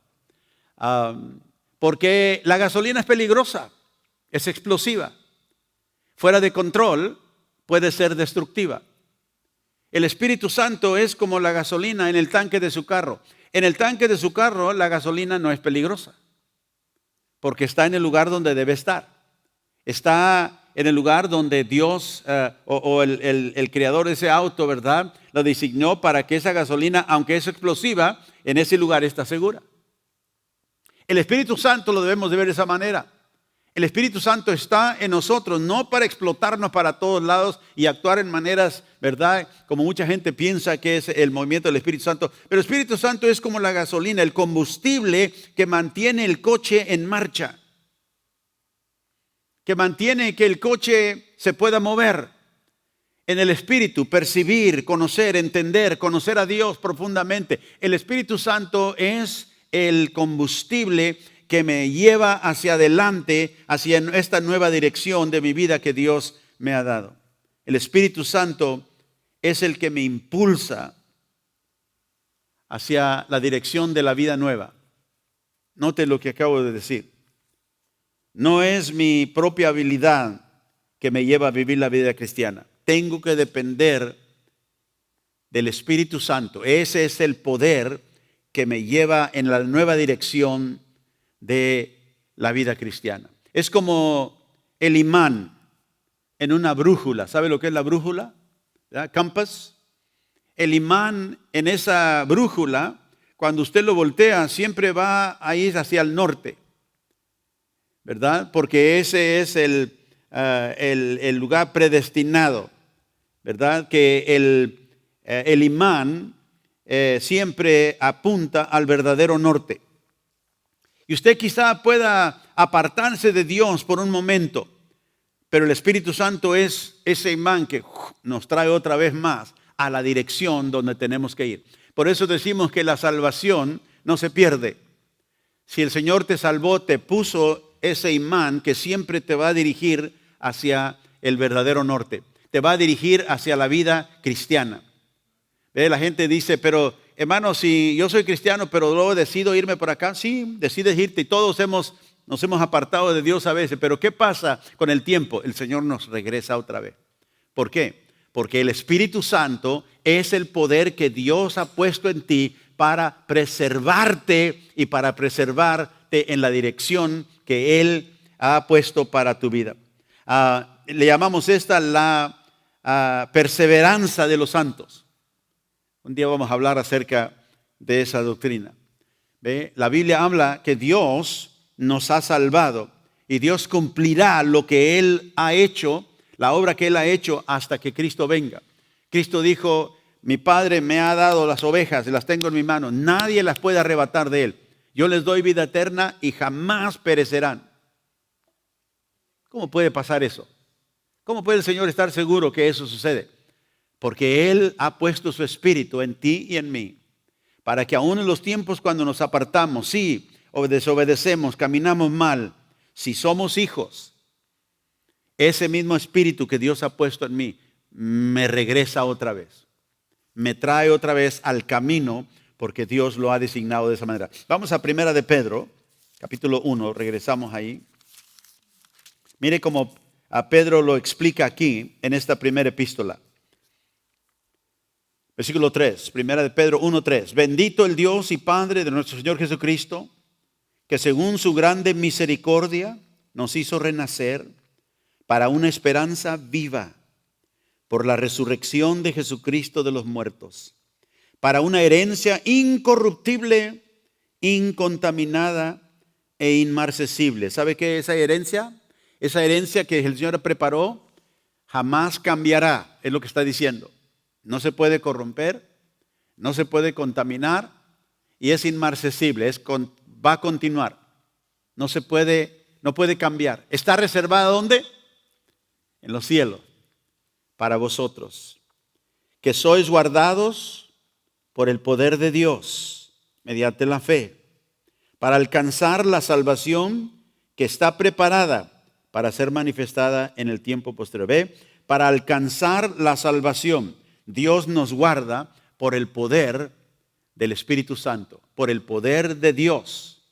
Porque la gasolina es peligrosa, es explosiva. Fuera de control puede ser destructiva. El Espíritu Santo es como la gasolina en el tanque de su carro. En el tanque de su carro la gasolina no es peligrosa, porque está en el lugar donde debe estar. Está en el lugar donde Dios el creador de ese auto, ¿verdad?, lo designó para que esa gasolina, aunque es explosiva, en ese lugar está segura. El Espíritu Santo lo debemos de ver de esa manera. El Espíritu Santo está en nosotros, no para explotarnos para todos lados y actuar en maneras, ¿verdad?, como mucha gente piensa que es el movimiento del Espíritu Santo. Pero el Espíritu Santo es como la gasolina, el combustible que mantiene el coche en marcha, que mantiene que el coche se pueda mover en el Espíritu, percibir, conocer, entender, conocer a Dios profundamente. El Espíritu Santo es el combustible que me lleva hacia adelante, hacia esta nueva dirección de mi vida que Dios me ha dado. El Espíritu Santo es el que me impulsa hacia la dirección de la vida nueva. Note lo que acabo de decir. No es mi propia habilidad que me lleva a vivir la vida cristiana. Tengo que depender del Espíritu Santo. Ese es el poder que me lleva en la nueva dirección de la vida cristiana. Es como el imán en una brújula. ¿Sabe lo que es la brújula? ¿Verdad? Compass. El imán en esa brújula, cuando usted lo voltea, siempre va a ir hacia el norte, ¿verdad? Porque ese es el lugar predestinado, ¿verdad? Que el imán siempre apunta al verdadero norte. Y usted quizá pueda apartarse de Dios por un momento, pero el Espíritu Santo es ese imán que nos trae otra vez más a la dirección donde tenemos que ir. Por eso decimos que la salvación no se pierde. Si el Señor te salvó, te puso ese imán que siempre te va a dirigir hacia el verdadero norte. Te va a dirigir hacia la vida cristiana. ¿Ve? La gente dice, pero hermano, si yo soy cristiano, pero luego decido irme por acá. Sí, decides irte y todos nos hemos apartado de Dios a veces. Pero ¿qué pasa con el tiempo? El Señor nos regresa otra vez. ¿Por qué? Porque el Espíritu Santo es el poder que Dios ha puesto en ti para preservarte y para preservarte en la dirección que Él ha puesto para tu vida. Le llamamos esta la perseverancia de los santos. Un día vamos a hablar acerca de esa doctrina. ¿Ve? La Biblia habla que Dios nos ha salvado y Dios cumplirá lo que Él ha hecho, la obra que Él ha hecho hasta que Cristo venga. Cristo dijo, mi Padre me ha dado las ovejas, las tengo en mi mano, nadie las puede arrebatar de Él. Yo les doy vida eterna y jamás perecerán. ¿Cómo puede pasar eso? ¿Cómo puede el Señor estar seguro que eso sucede? Porque Él ha puesto su Espíritu en ti y en mí. para que aún en los tiempos cuando nos apartamos, sí, o desobedecemos, caminamos mal, si somos hijos, ese mismo espíritu que Dios ha puesto en mí me regresa otra vez, me trae otra vez al camino, porque Dios lo ha designado de esa manera. Vamos a Primera de Pedro, capítulo 1, regresamos ahí. Mire cómo a Pedro lo explica aquí en esta primera epístola. Versículo 3, Primera de Pedro 1:3. Bendito el Dios y Padre de nuestro Señor Jesucristo, que según su grande misericordia nos hizo renacer para una esperanza viva por la resurrección de Jesucristo de los muertos, para una herencia incorruptible, incontaminada e inmarcesible. ¿Sabe qué es esa herencia? Esa herencia que el Señor preparó jamás cambiará, es lo que está diciendo. No se puede corromper, no se puede contaminar y es inmarcesible, va a continuar. No puede cambiar. Está reservada ¿dónde? En los cielos, para vosotros, que sois guardados por el poder de Dios, mediante la fe, para alcanzar la salvación que está preparada para ser manifestada en el tiempo posterior. ¿Ve? Para alcanzar la salvación, Dios nos guarda por el poder del Espíritu Santo, por el poder de Dios.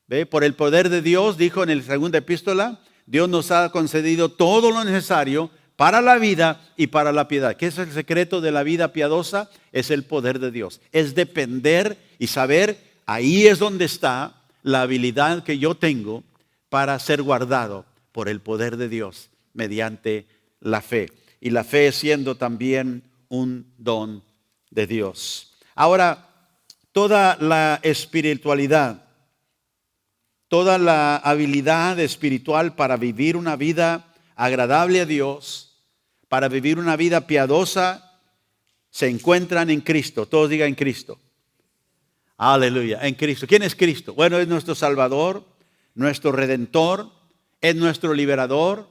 ¿Ve? Por el poder de Dios, dijo en la segunda epístola, Dios nos ha concedido todo lo necesario para la vida y para la piedad. ¿Qué es el secreto de la vida piadosa? Es el poder de Dios. Es depender y saber, ahí es donde está la habilidad que yo tengo para ser guardado por el poder de Dios mediante la fe. Y la fe siendo también un don de Dios. Ahora, toda la espiritualidad, toda la habilidad espiritual para vivir una vida agradable a Dios, para vivir una vida piadosa, se encuentran en Cristo. Todos digan en Cristo. Aleluya, en Cristo. ¿Quién es Cristo? Bueno, es nuestro Salvador, nuestro Redentor, es nuestro liberador,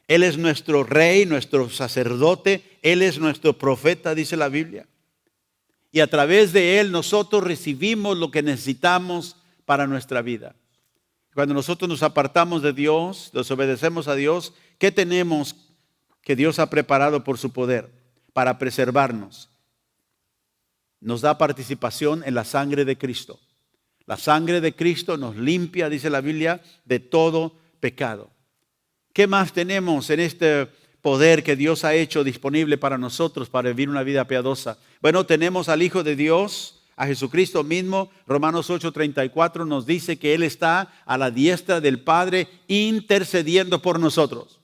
Él es nuestro Rey, nuestro sacerdote, Él es nuestro profeta, dice la Biblia. Y a través de Él nosotros recibimos lo que necesitamos para nuestra vida. Cuando nosotros nos apartamos de Dios, desobedecemos a Dios, ¿qué tenemos que Dios ha preparado por su poder para preservarnos? Nos da participación en la sangre de Cristo. La sangre de Cristo nos limpia, dice la Biblia, de todo pecado. ¿Qué más tenemos en este poder que Dios ha hecho disponible para nosotros para vivir una vida piadosa? Bueno, tenemos al Hijo de Dios, a Jesucristo mismo. Romanos 8:34 nos dice que Él está a la diestra del Padre intercediendo por nosotros.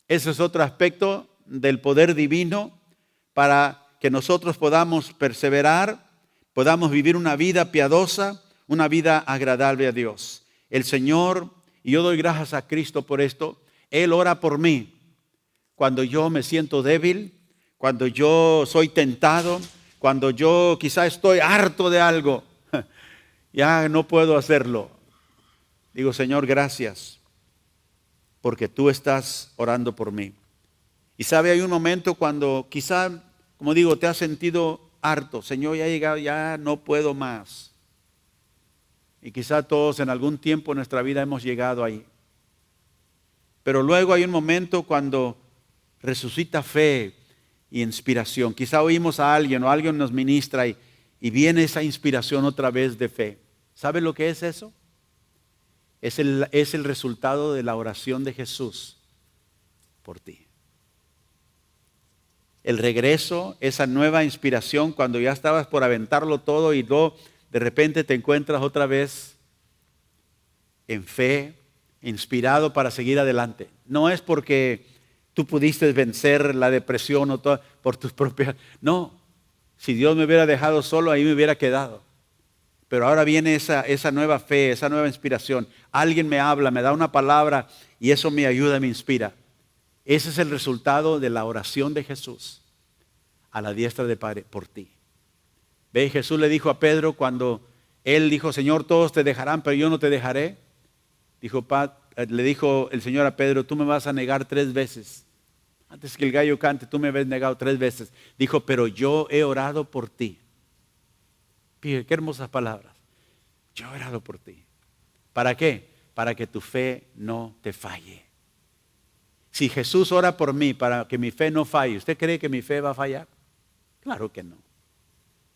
Ese es otro aspecto del poder divino para que nosotros podamos perseverar, podamos vivir una vida piadosa, una vida agradable a Dios. El Señor, y yo doy gracias a Cristo por esto, Él ora por mí cuando yo me siento débil, cuando yo soy tentado, cuando yo quizá estoy harto de algo, ya no puedo hacerlo. Digo, Señor, gracias, porque tú estás orando por mí. Y sabe, hay un momento cuando quizá, como digo, te has sentido harto. Señor, ya he llegado, ya no puedo más. Y quizá todos en algún tiempo en nuestra vida hemos llegado ahí. Pero luego hay un momento cuando resucita fe y inspiración. Quizá oímos a alguien o alguien nos ministra y viene esa inspiración otra vez de fe. ¿Sabe lo que es eso? Es el resultado de la oración de Jesús por ti. El regreso, esa nueva inspiración cuando ya estabas por aventarlo todo y luego de repente te encuentras otra vez en fe, inspirado para seguir adelante. No es porque tú pudiste vencer la depresión o todo por tus propias. No, si Dios me hubiera dejado solo, ahí me hubiera quedado. Pero ahora viene esa nueva fe, esa nueva inspiración. Alguien me habla, me da una palabra y eso me ayuda, me inspira. Ese es el resultado de la oración de Jesús a la diestra del Padre por ti. Ve, Jesús le dijo a Pedro cuando él dijo, Señor, todos te dejarán, pero yo no te dejaré. Le dijo el Señor a Pedro, tú me vas a negar 3 veces. Antes que el gallo cante, tú me habías negado 3 veces. Dijo, pero yo he orado por ti. Qué hermosas palabras. Yo he orado por ti. ¿Para qué? Para que tu fe no te falle. Si Jesús ora por mí para que mi fe no falle, ¿usted cree que mi fe va a fallar? Claro que no.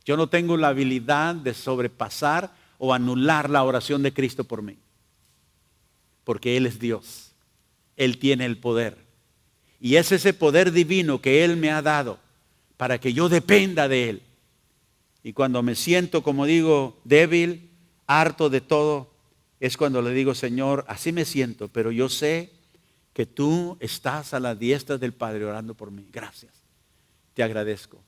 Yo no tengo la habilidad de sobrepasar o anular la oración de Cristo por mí. Porque Él es Dios. Él tiene el poder. Y es ese poder divino que Él me ha dado para que yo dependa de Él. Y cuando me siento, como digo, débil, harto de todo, es cuando le digo, Señor, así me siento, pero yo sé que tú estás a la diestra del Padre orando por mí. Gracias. Te agradezco.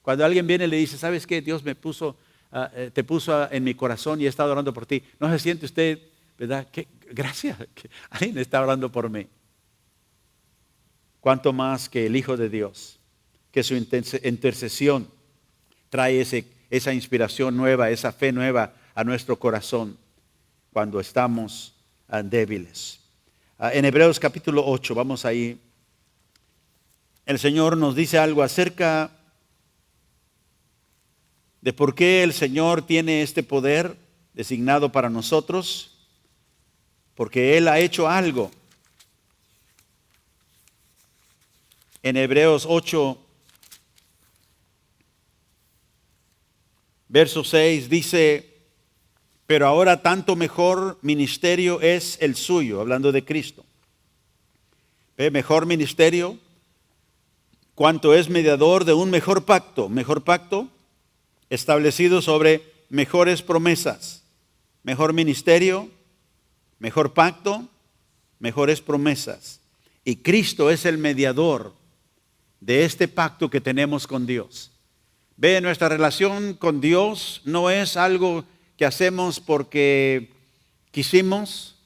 Cuando alguien viene y le dice, ¿sabes qué? Dios me puso, te puso en mi corazón y he estado orando por ti. ¿No se siente usted, verdad? Gracias, que alguien está orando por mí. Cuanto más que el Hijo de Dios, que su intercesión trae esa inspiración nueva, esa fe nueva a nuestro corazón cuando estamos débiles. En Hebreos capítulo 8, vamos ahí. El Señor nos dice algo acerca de por qué el Señor tiene este poder designado para nosotros. Porque Él ha hecho algo. En Hebreos 8, verso 6 dice, pero ahora tanto mejor ministerio es el suyo, hablando de Cristo. ¿Ve? Mejor ministerio, cuanto es mediador de un mejor pacto establecido sobre mejores promesas. Mejor ministerio, mejor pacto, mejores promesas. Y Cristo es el mediador de este pacto que tenemos con Dios. Ve, nuestra relación con Dios no es algo que hacemos porque quisimos,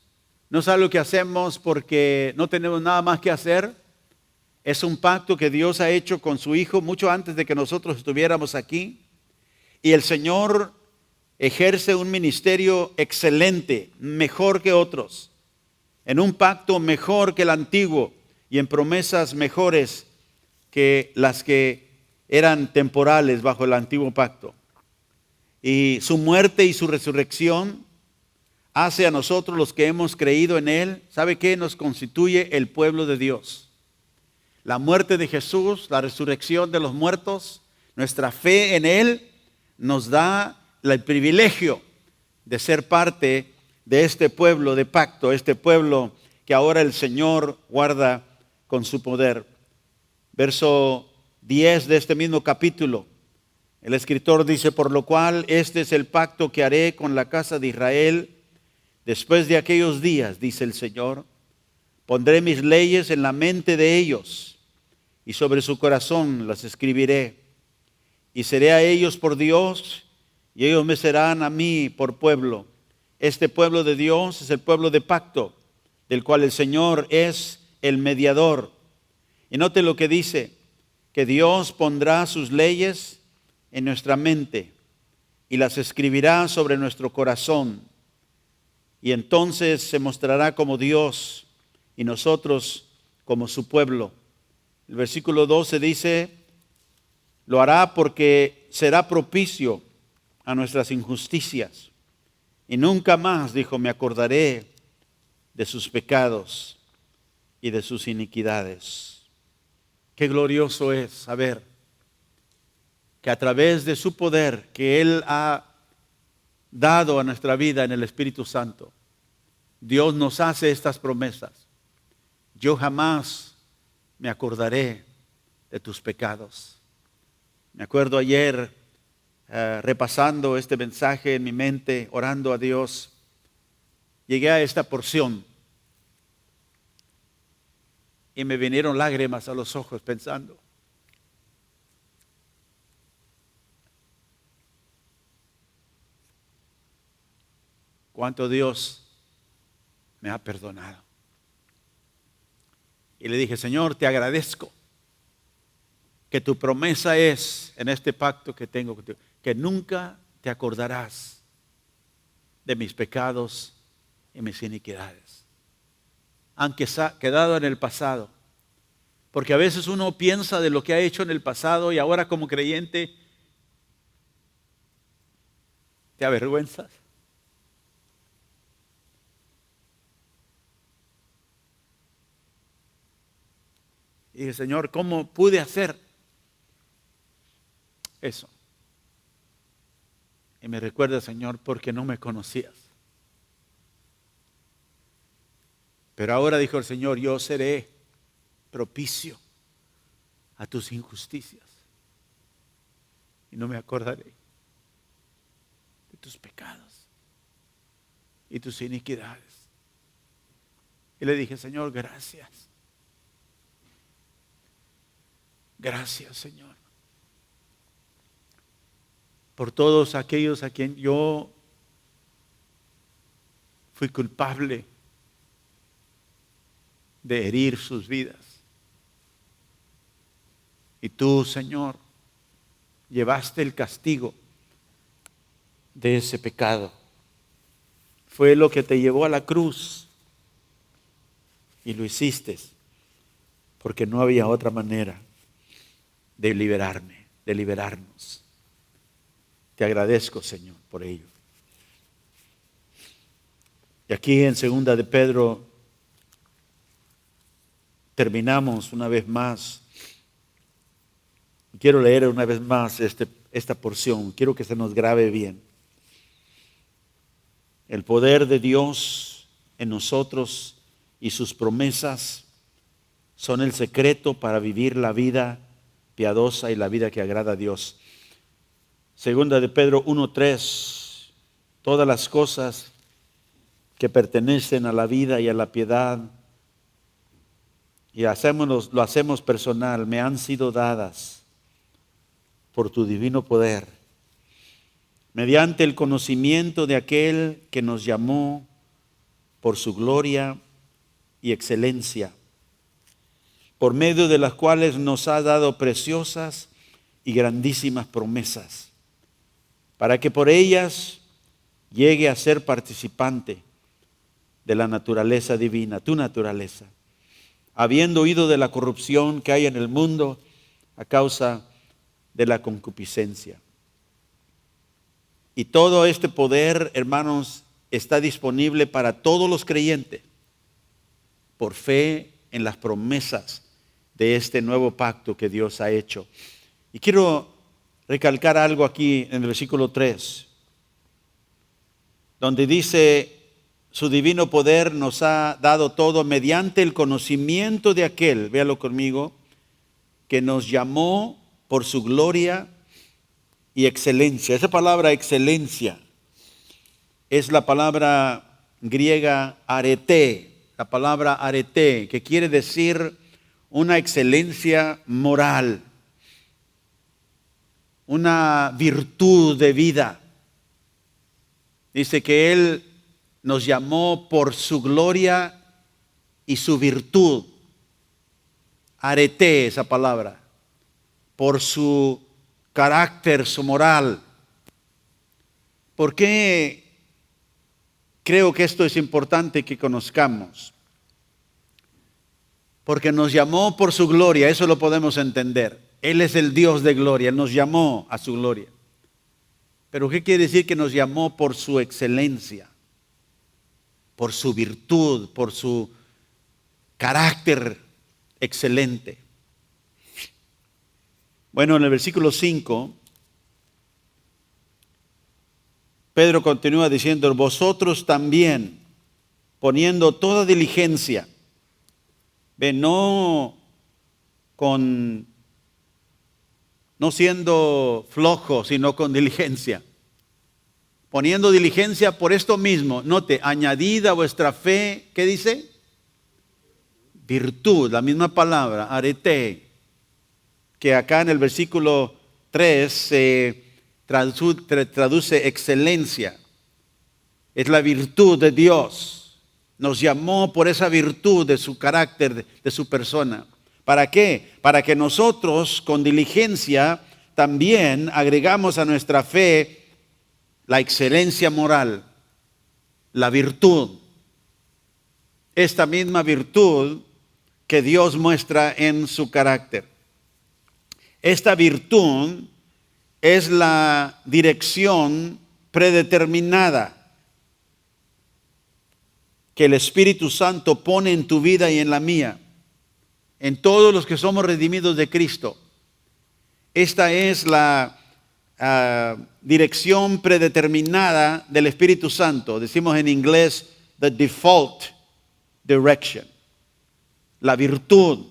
no es algo que hacemos porque no tenemos nada más que hacer. Es un pacto que Dios ha hecho con su Hijo mucho antes de que nosotros estuviéramos aquí. Y el Señor ejerce un ministerio excelente, mejor que otros, en un pacto mejor que el antiguo y en promesas mejores que las que eran temporales bajo el antiguo pacto. Y su muerte y su resurrección hace a nosotros los que hemos creído en Él, ¿sabe qué? Nos constituye el pueblo de Dios. La muerte de Jesús, la resurrección de los muertos, nuestra fe en Él nos da el privilegio de ser parte de este pueblo de pacto, este pueblo que ahora el Señor guarda con su poder. Verso 10 de este mismo capítulo, el escritor dice, por lo cual este es el pacto que haré con la casa de Israel después de aquellos días, dice el Señor. Pondré mis leyes en la mente de ellos y sobre su corazón las escribiré. Y seré a ellos por Dios y ellos me serán a mí por pueblo. Este pueblo de Dios es el pueblo de pacto, del cual el Señor es el mediador. Y note lo que dice, que Dios pondrá sus leyes en nuestra mente y las escribirá sobre nuestro corazón. Y entonces se mostrará como Dios y nosotros como su pueblo. El versículo 12 dice, lo hará porque será propicio a nuestras injusticias. Y nunca más, dijo, me acordaré de sus pecados y de sus iniquidades. Qué glorioso es saber que a través de su poder que Él ha dado a nuestra vida en el Espíritu Santo, Dios nos hace estas promesas. Yo jamás me acordaré de tus pecados. Me acuerdo ayer repasando este mensaje en mi mente, orando a Dios, llegué a esta porción y me vinieron lágrimas a los ojos pensando. Cuánto Dios me ha perdonado. Y le dije, Señor, te agradezco que tu promesa es en este pacto que tengo contigo, que nunca te acordarás de mis pecados y mis iniquidades. Han quedado en el pasado. Porque a veces uno piensa de lo que ha hecho en el pasado y ahora como creyente ¿Te avergüenzas? Y dije, Señor, ¿cómo pude hacer eso? Y me recuerda, Señor, porque no me conocías. Pero ahora, dijo el Señor, yo seré propicio a tus injusticias. Y no me acordaré de tus pecados y tus iniquidades. Y le dije, Señor, gracias. Gracias, Señor, por todos aquellos a quien yo fui culpable de herir sus vidas. Y tú, Señor, llevaste el castigo de ese pecado. Fue lo que te llevó a la cruz. Y lo hiciste porque no había otra manera de liberarme, de liberarnos. Te agradezco, Señor, por ello. Y aquí en 2 de Pedro terminamos una vez más. Quiero leer una vez más esta porción. Quiero que se nos grabe bien. El poder de Dios en nosotros y sus promesas son el secreto para vivir la vida piadosa y la vida que agrada a Dios. 2 de Pedro 1:3. Todas las cosas que pertenecen a la vida y a la piedad, y lo hacemos personal, me han sido dadas por tu divino poder, mediante el conocimiento de aquel que nos llamó por su gloria y excelencia, por medio de las cuales nos ha dado preciosas y grandísimas promesas, para que por ellas llegue a ser participante de la naturaleza divina, tu naturaleza, habiendo huido de la corrupción que hay en el mundo a causa de la concupiscencia. Y todo este poder, hermanos, está disponible para todos los creyentes por fe en las promesas de este nuevo pacto que Dios ha hecho. Y quiero recalcar algo aquí en el versículo 3, donde dice, su divino poder nos ha dado todo mediante el conocimiento de aquel, véalo conmigo, que nos llamó por su gloria y excelencia. Esa palabra excelencia es la palabra griega arete, la palabra arete, que quiere decir una excelencia moral, una virtud de vida. Dice que Él nos llamó por su gloria y su virtud. Arete, esa palabra. Por su carácter, su moral. ¿Por qué creo que esto es importante que conozcamos? Porque nos llamó por su gloria, eso lo podemos entender. Él es el Dios de gloria, Él nos llamó a su gloria. Pero ¿qué quiere decir que nos llamó por su excelencia? Por su virtud, por su carácter excelente. Bueno, en el versículo 5, Pedro continúa diciendo, vosotros también, poniendo toda diligencia, no siendo flojo, sino con diligencia. Poniendo diligencia por esto mismo, note, añadida a vuestra fe, ¿qué dice? Virtud, la misma palabra, arete, que acá en el versículo 3 se traduce excelencia. Es la virtud de Dios. Nos llamó por esa virtud de su carácter, de su persona. ¿Para qué? Para que nosotros con diligencia también agregamos a nuestra fe la excelencia moral, la virtud. Esta misma virtud que Dios muestra en su carácter. Esta virtud es la dirección predeterminada que el Espíritu Santo pone en tu vida y en la mía, en todos los que somos redimidos de Cristo. Esta es la dirección predeterminada del Espíritu Santo. Decimos en inglés, the default direction. La virtud.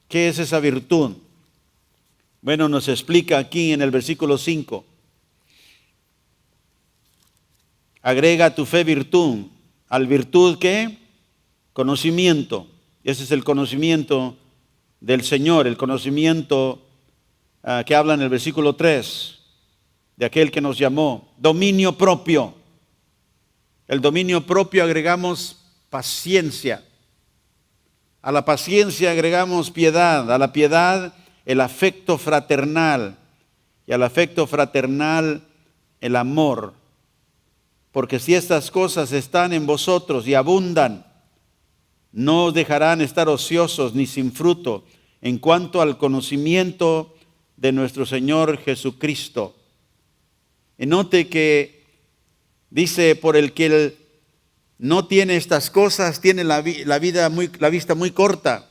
¿Qué es esa virtud? Bueno, nos explica aquí en el versículo 5. Agrega a tu fe virtud. ¿Al virtud qué? Conocimiento. Ese es el conocimiento del Señor, el conocimiento que habla en el versículo 3, de aquel que nos llamó. Dominio propio. El dominio propio agregamos paciencia. A la paciencia agregamos piedad. A la piedad el afecto fraternal. Y al afecto fraternal el amor. Porque si estas cosas están en vosotros y abundan, no os dejarán estar ociosos ni sin fruto en cuanto al conocimiento de nuestro Señor Jesucristo. Y note que dice, por el que él no tiene estas cosas, tiene la vista muy corta,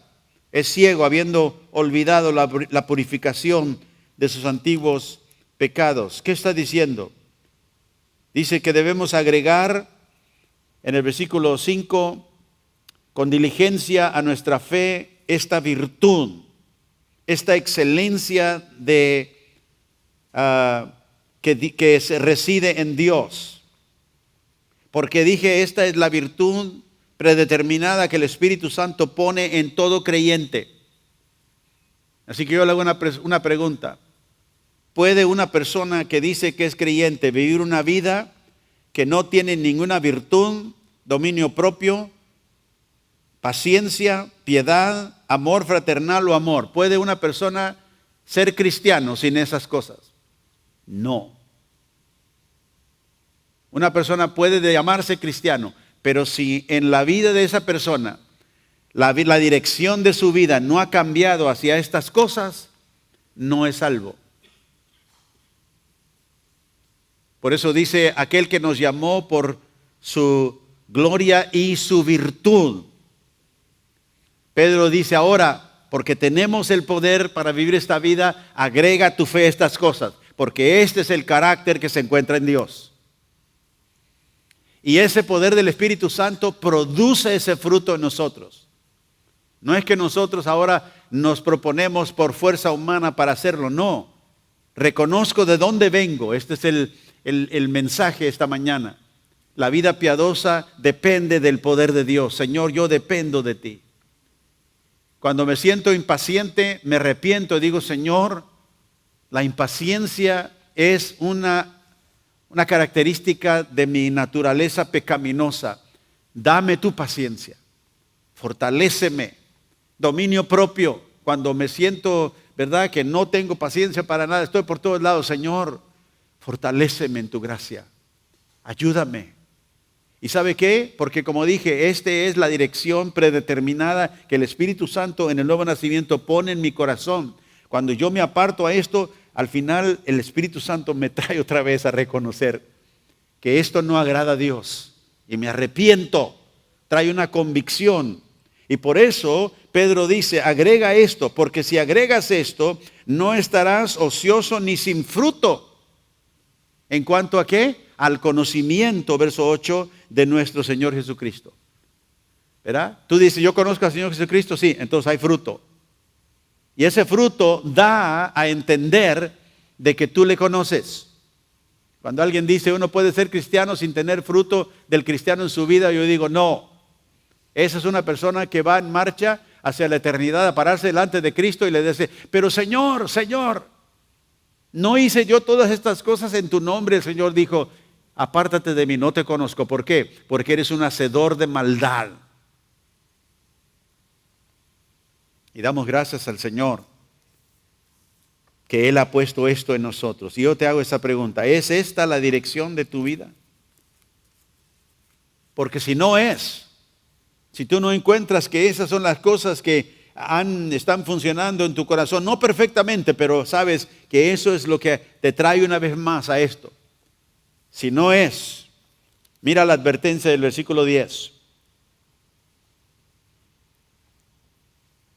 es ciego, habiendo olvidado la purificación de sus antiguos pecados. ¿Qué está diciendo? Dice que debemos agregar en el versículo 5, con diligencia a nuestra fe, esta virtud, esta excelencia que se reside en Dios. Porque dije, esta es la virtud predeterminada que el Espíritu Santo pone en todo creyente. Así que yo le hago una pregunta. ¿Puede una persona que dice que es creyente vivir una vida que no tiene ninguna virtud, dominio propio, paciencia, piedad, amor fraternal o amor? ¿Puede una persona ser cristiano sin esas cosas? No. Una persona puede llamarse cristiano, pero si en la vida de esa persona la dirección de su vida no ha cambiado hacia estas cosas, no es salvo. Por eso dice, aquel que nos llamó por su gloria y su virtud. Pedro dice ahora, porque tenemos el poder para vivir esta vida, agrega a tu fe estas cosas, porque este es el carácter que se encuentra en Dios. Y ese poder del Espíritu Santo produce ese fruto en nosotros. No es que nosotros ahora nos proponemos por fuerza humana para hacerlo, no. Reconozco de dónde vengo. Este es el mensaje esta mañana. La vida piadosa depende del poder de Dios. Señor, yo dependo de ti. Cuando me siento impaciente, me arrepiento y digo, Señor, la impaciencia es una característica de mi naturaleza pecaminosa. Dame tu paciencia, fortaléceme, dominio propio. Cuando me siento, ¿verdad?, que no tengo paciencia para nada, estoy por todos lados, Señor, fortaléceme en tu gracia, ayúdame. ¿Y sabe qué? Porque como dije, esta es la dirección predeterminada que el Espíritu Santo en el nuevo nacimiento pone en mi corazón. Cuando yo me aparto a esto, al final el Espíritu Santo me trae otra vez a reconocer que esto no agrada a Dios. Y me arrepiento, trae una convicción. Y por eso Pedro dice, agrega esto, porque si agregas esto, no estarás ocioso ni sin fruto. ¿En cuanto a qué? Al conocimiento, verso 8, de nuestro Señor Jesucristo. ¿Verdad? Tú dices, yo conozco al Señor Jesucristo, sí, entonces hay fruto. Y ese fruto da a entender de que tú le conoces. Cuando alguien dice, uno puede ser cristiano sin tener fruto del cristiano en su vida, yo digo, no. Esa es una persona que va en marcha hacia la eternidad a pararse delante de Cristo y le dice, pero Señor, Señor, ¿no hice yo todas estas cosas en tu nombre? El Señor dijo, apártate de mí, no te conozco. ¿Por qué? Porque eres un hacedor de maldad. Y damos gracias al Señor que Él ha puesto esto en nosotros. Y yo te hago esa pregunta, ¿es esta la dirección de tu vida? Porque si no es, si tú no encuentras que esas son las cosas que están funcionando en tu corazón, no perfectamente, pero sabes que eso es lo que te trae una vez más a esto. Si no es, mira la advertencia del versículo 10.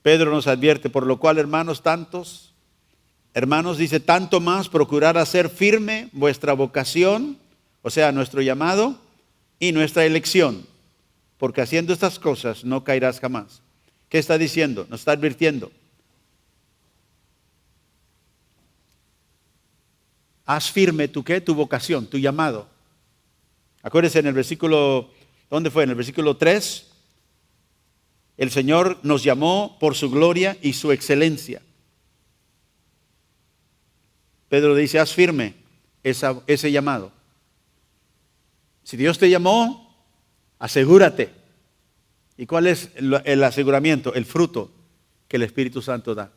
Pedro nos advierte, por lo cual, hermanos, dice, tanto más procurar hacer firme vuestra vocación, o sea, nuestro llamado y nuestra elección, porque haciendo estas cosas no caerás jamás. ¿Qué está diciendo? Nos está advirtiendo. Haz firme tu vocación, tu llamado. Acuérdense en el versículo, ¿dónde fue? En el versículo 3. El Señor nos llamó por su gloria y su excelencia. Pedro dice, haz firme ese llamado. Si Dios te llamó, asegúrate. ¿Y cuál es el aseguramiento? El fruto que el Espíritu Santo da.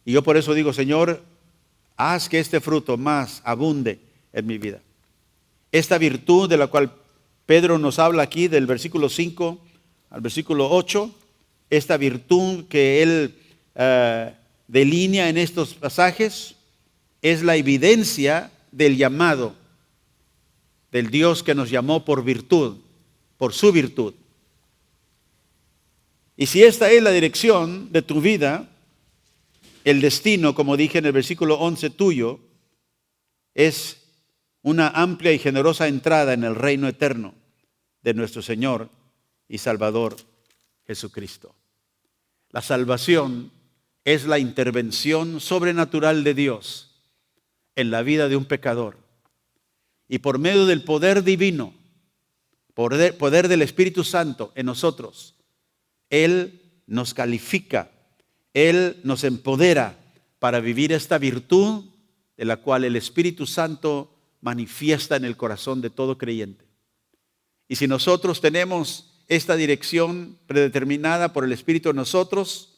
Y yo por eso digo, Señor, haz que este fruto más abunde en mi vida. Esta virtud de la cual Pedro nos habla aquí, del versículo 5 al versículo 8, esta virtud que él delinea en estos pasajes, es la evidencia del llamado del Dios que nos llamó por virtud, por su virtud. Y si esta es la dirección de tu vida, el destino, como dije en el versículo 11 tuyo, es una amplia y generosa entrada en el reino eterno de nuestro Señor y Salvador Jesucristo. La salvación es la intervención sobrenatural de Dios en la vida de un pecador. Y por medio del poder divino, poder del Espíritu Santo en nosotros, Él nos califica, Él nos empodera para vivir esta virtud de la cual el Espíritu Santo manifiesta en el corazón de todo creyente. Y si nosotros tenemos esta dirección predeterminada por el Espíritu en nosotros,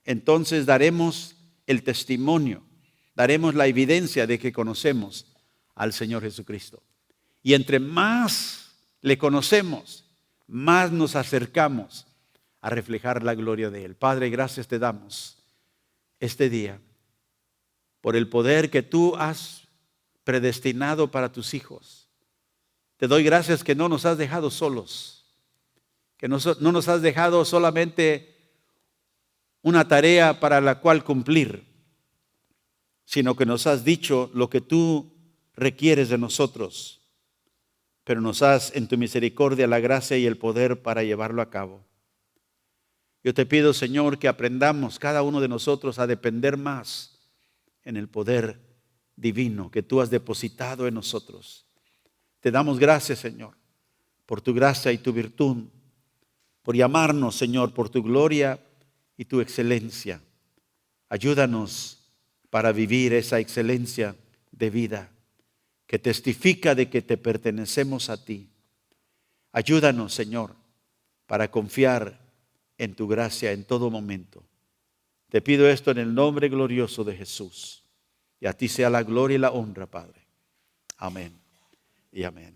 entonces daremos el testimonio, daremos la evidencia de que conocemos al Señor Jesucristo. Y entre más le conocemos, más nos acercamos a reflejar la gloria de Él. Padre, gracias te damos este día por el poder que tú has predestinado para tus hijos. Te doy gracias que no nos has dejado solos, que no nos has dejado solamente una tarea para la cual cumplir, sino que nos has dicho lo que tú requieres de nosotros, pero nos das en tu misericordia la gracia y el poder para llevarlo a cabo. Yo te pido, Señor, que aprendamos cada uno de nosotros a depender más en el poder divino que tú has depositado en nosotros. Te damos gracias, Señor, por tu gracia y tu virtud, por llamarnos, Señor, por tu gloria y tu excelencia. Ayúdanos para vivir esa excelencia de vida que testifica de que te pertenecemos a ti. Ayúdanos, Señor, para confiar en tu gracia en todo momento. Te pido esto en el nombre glorioso de Jesús. Y a ti sea la gloria y la honra, Padre. Amén y amén.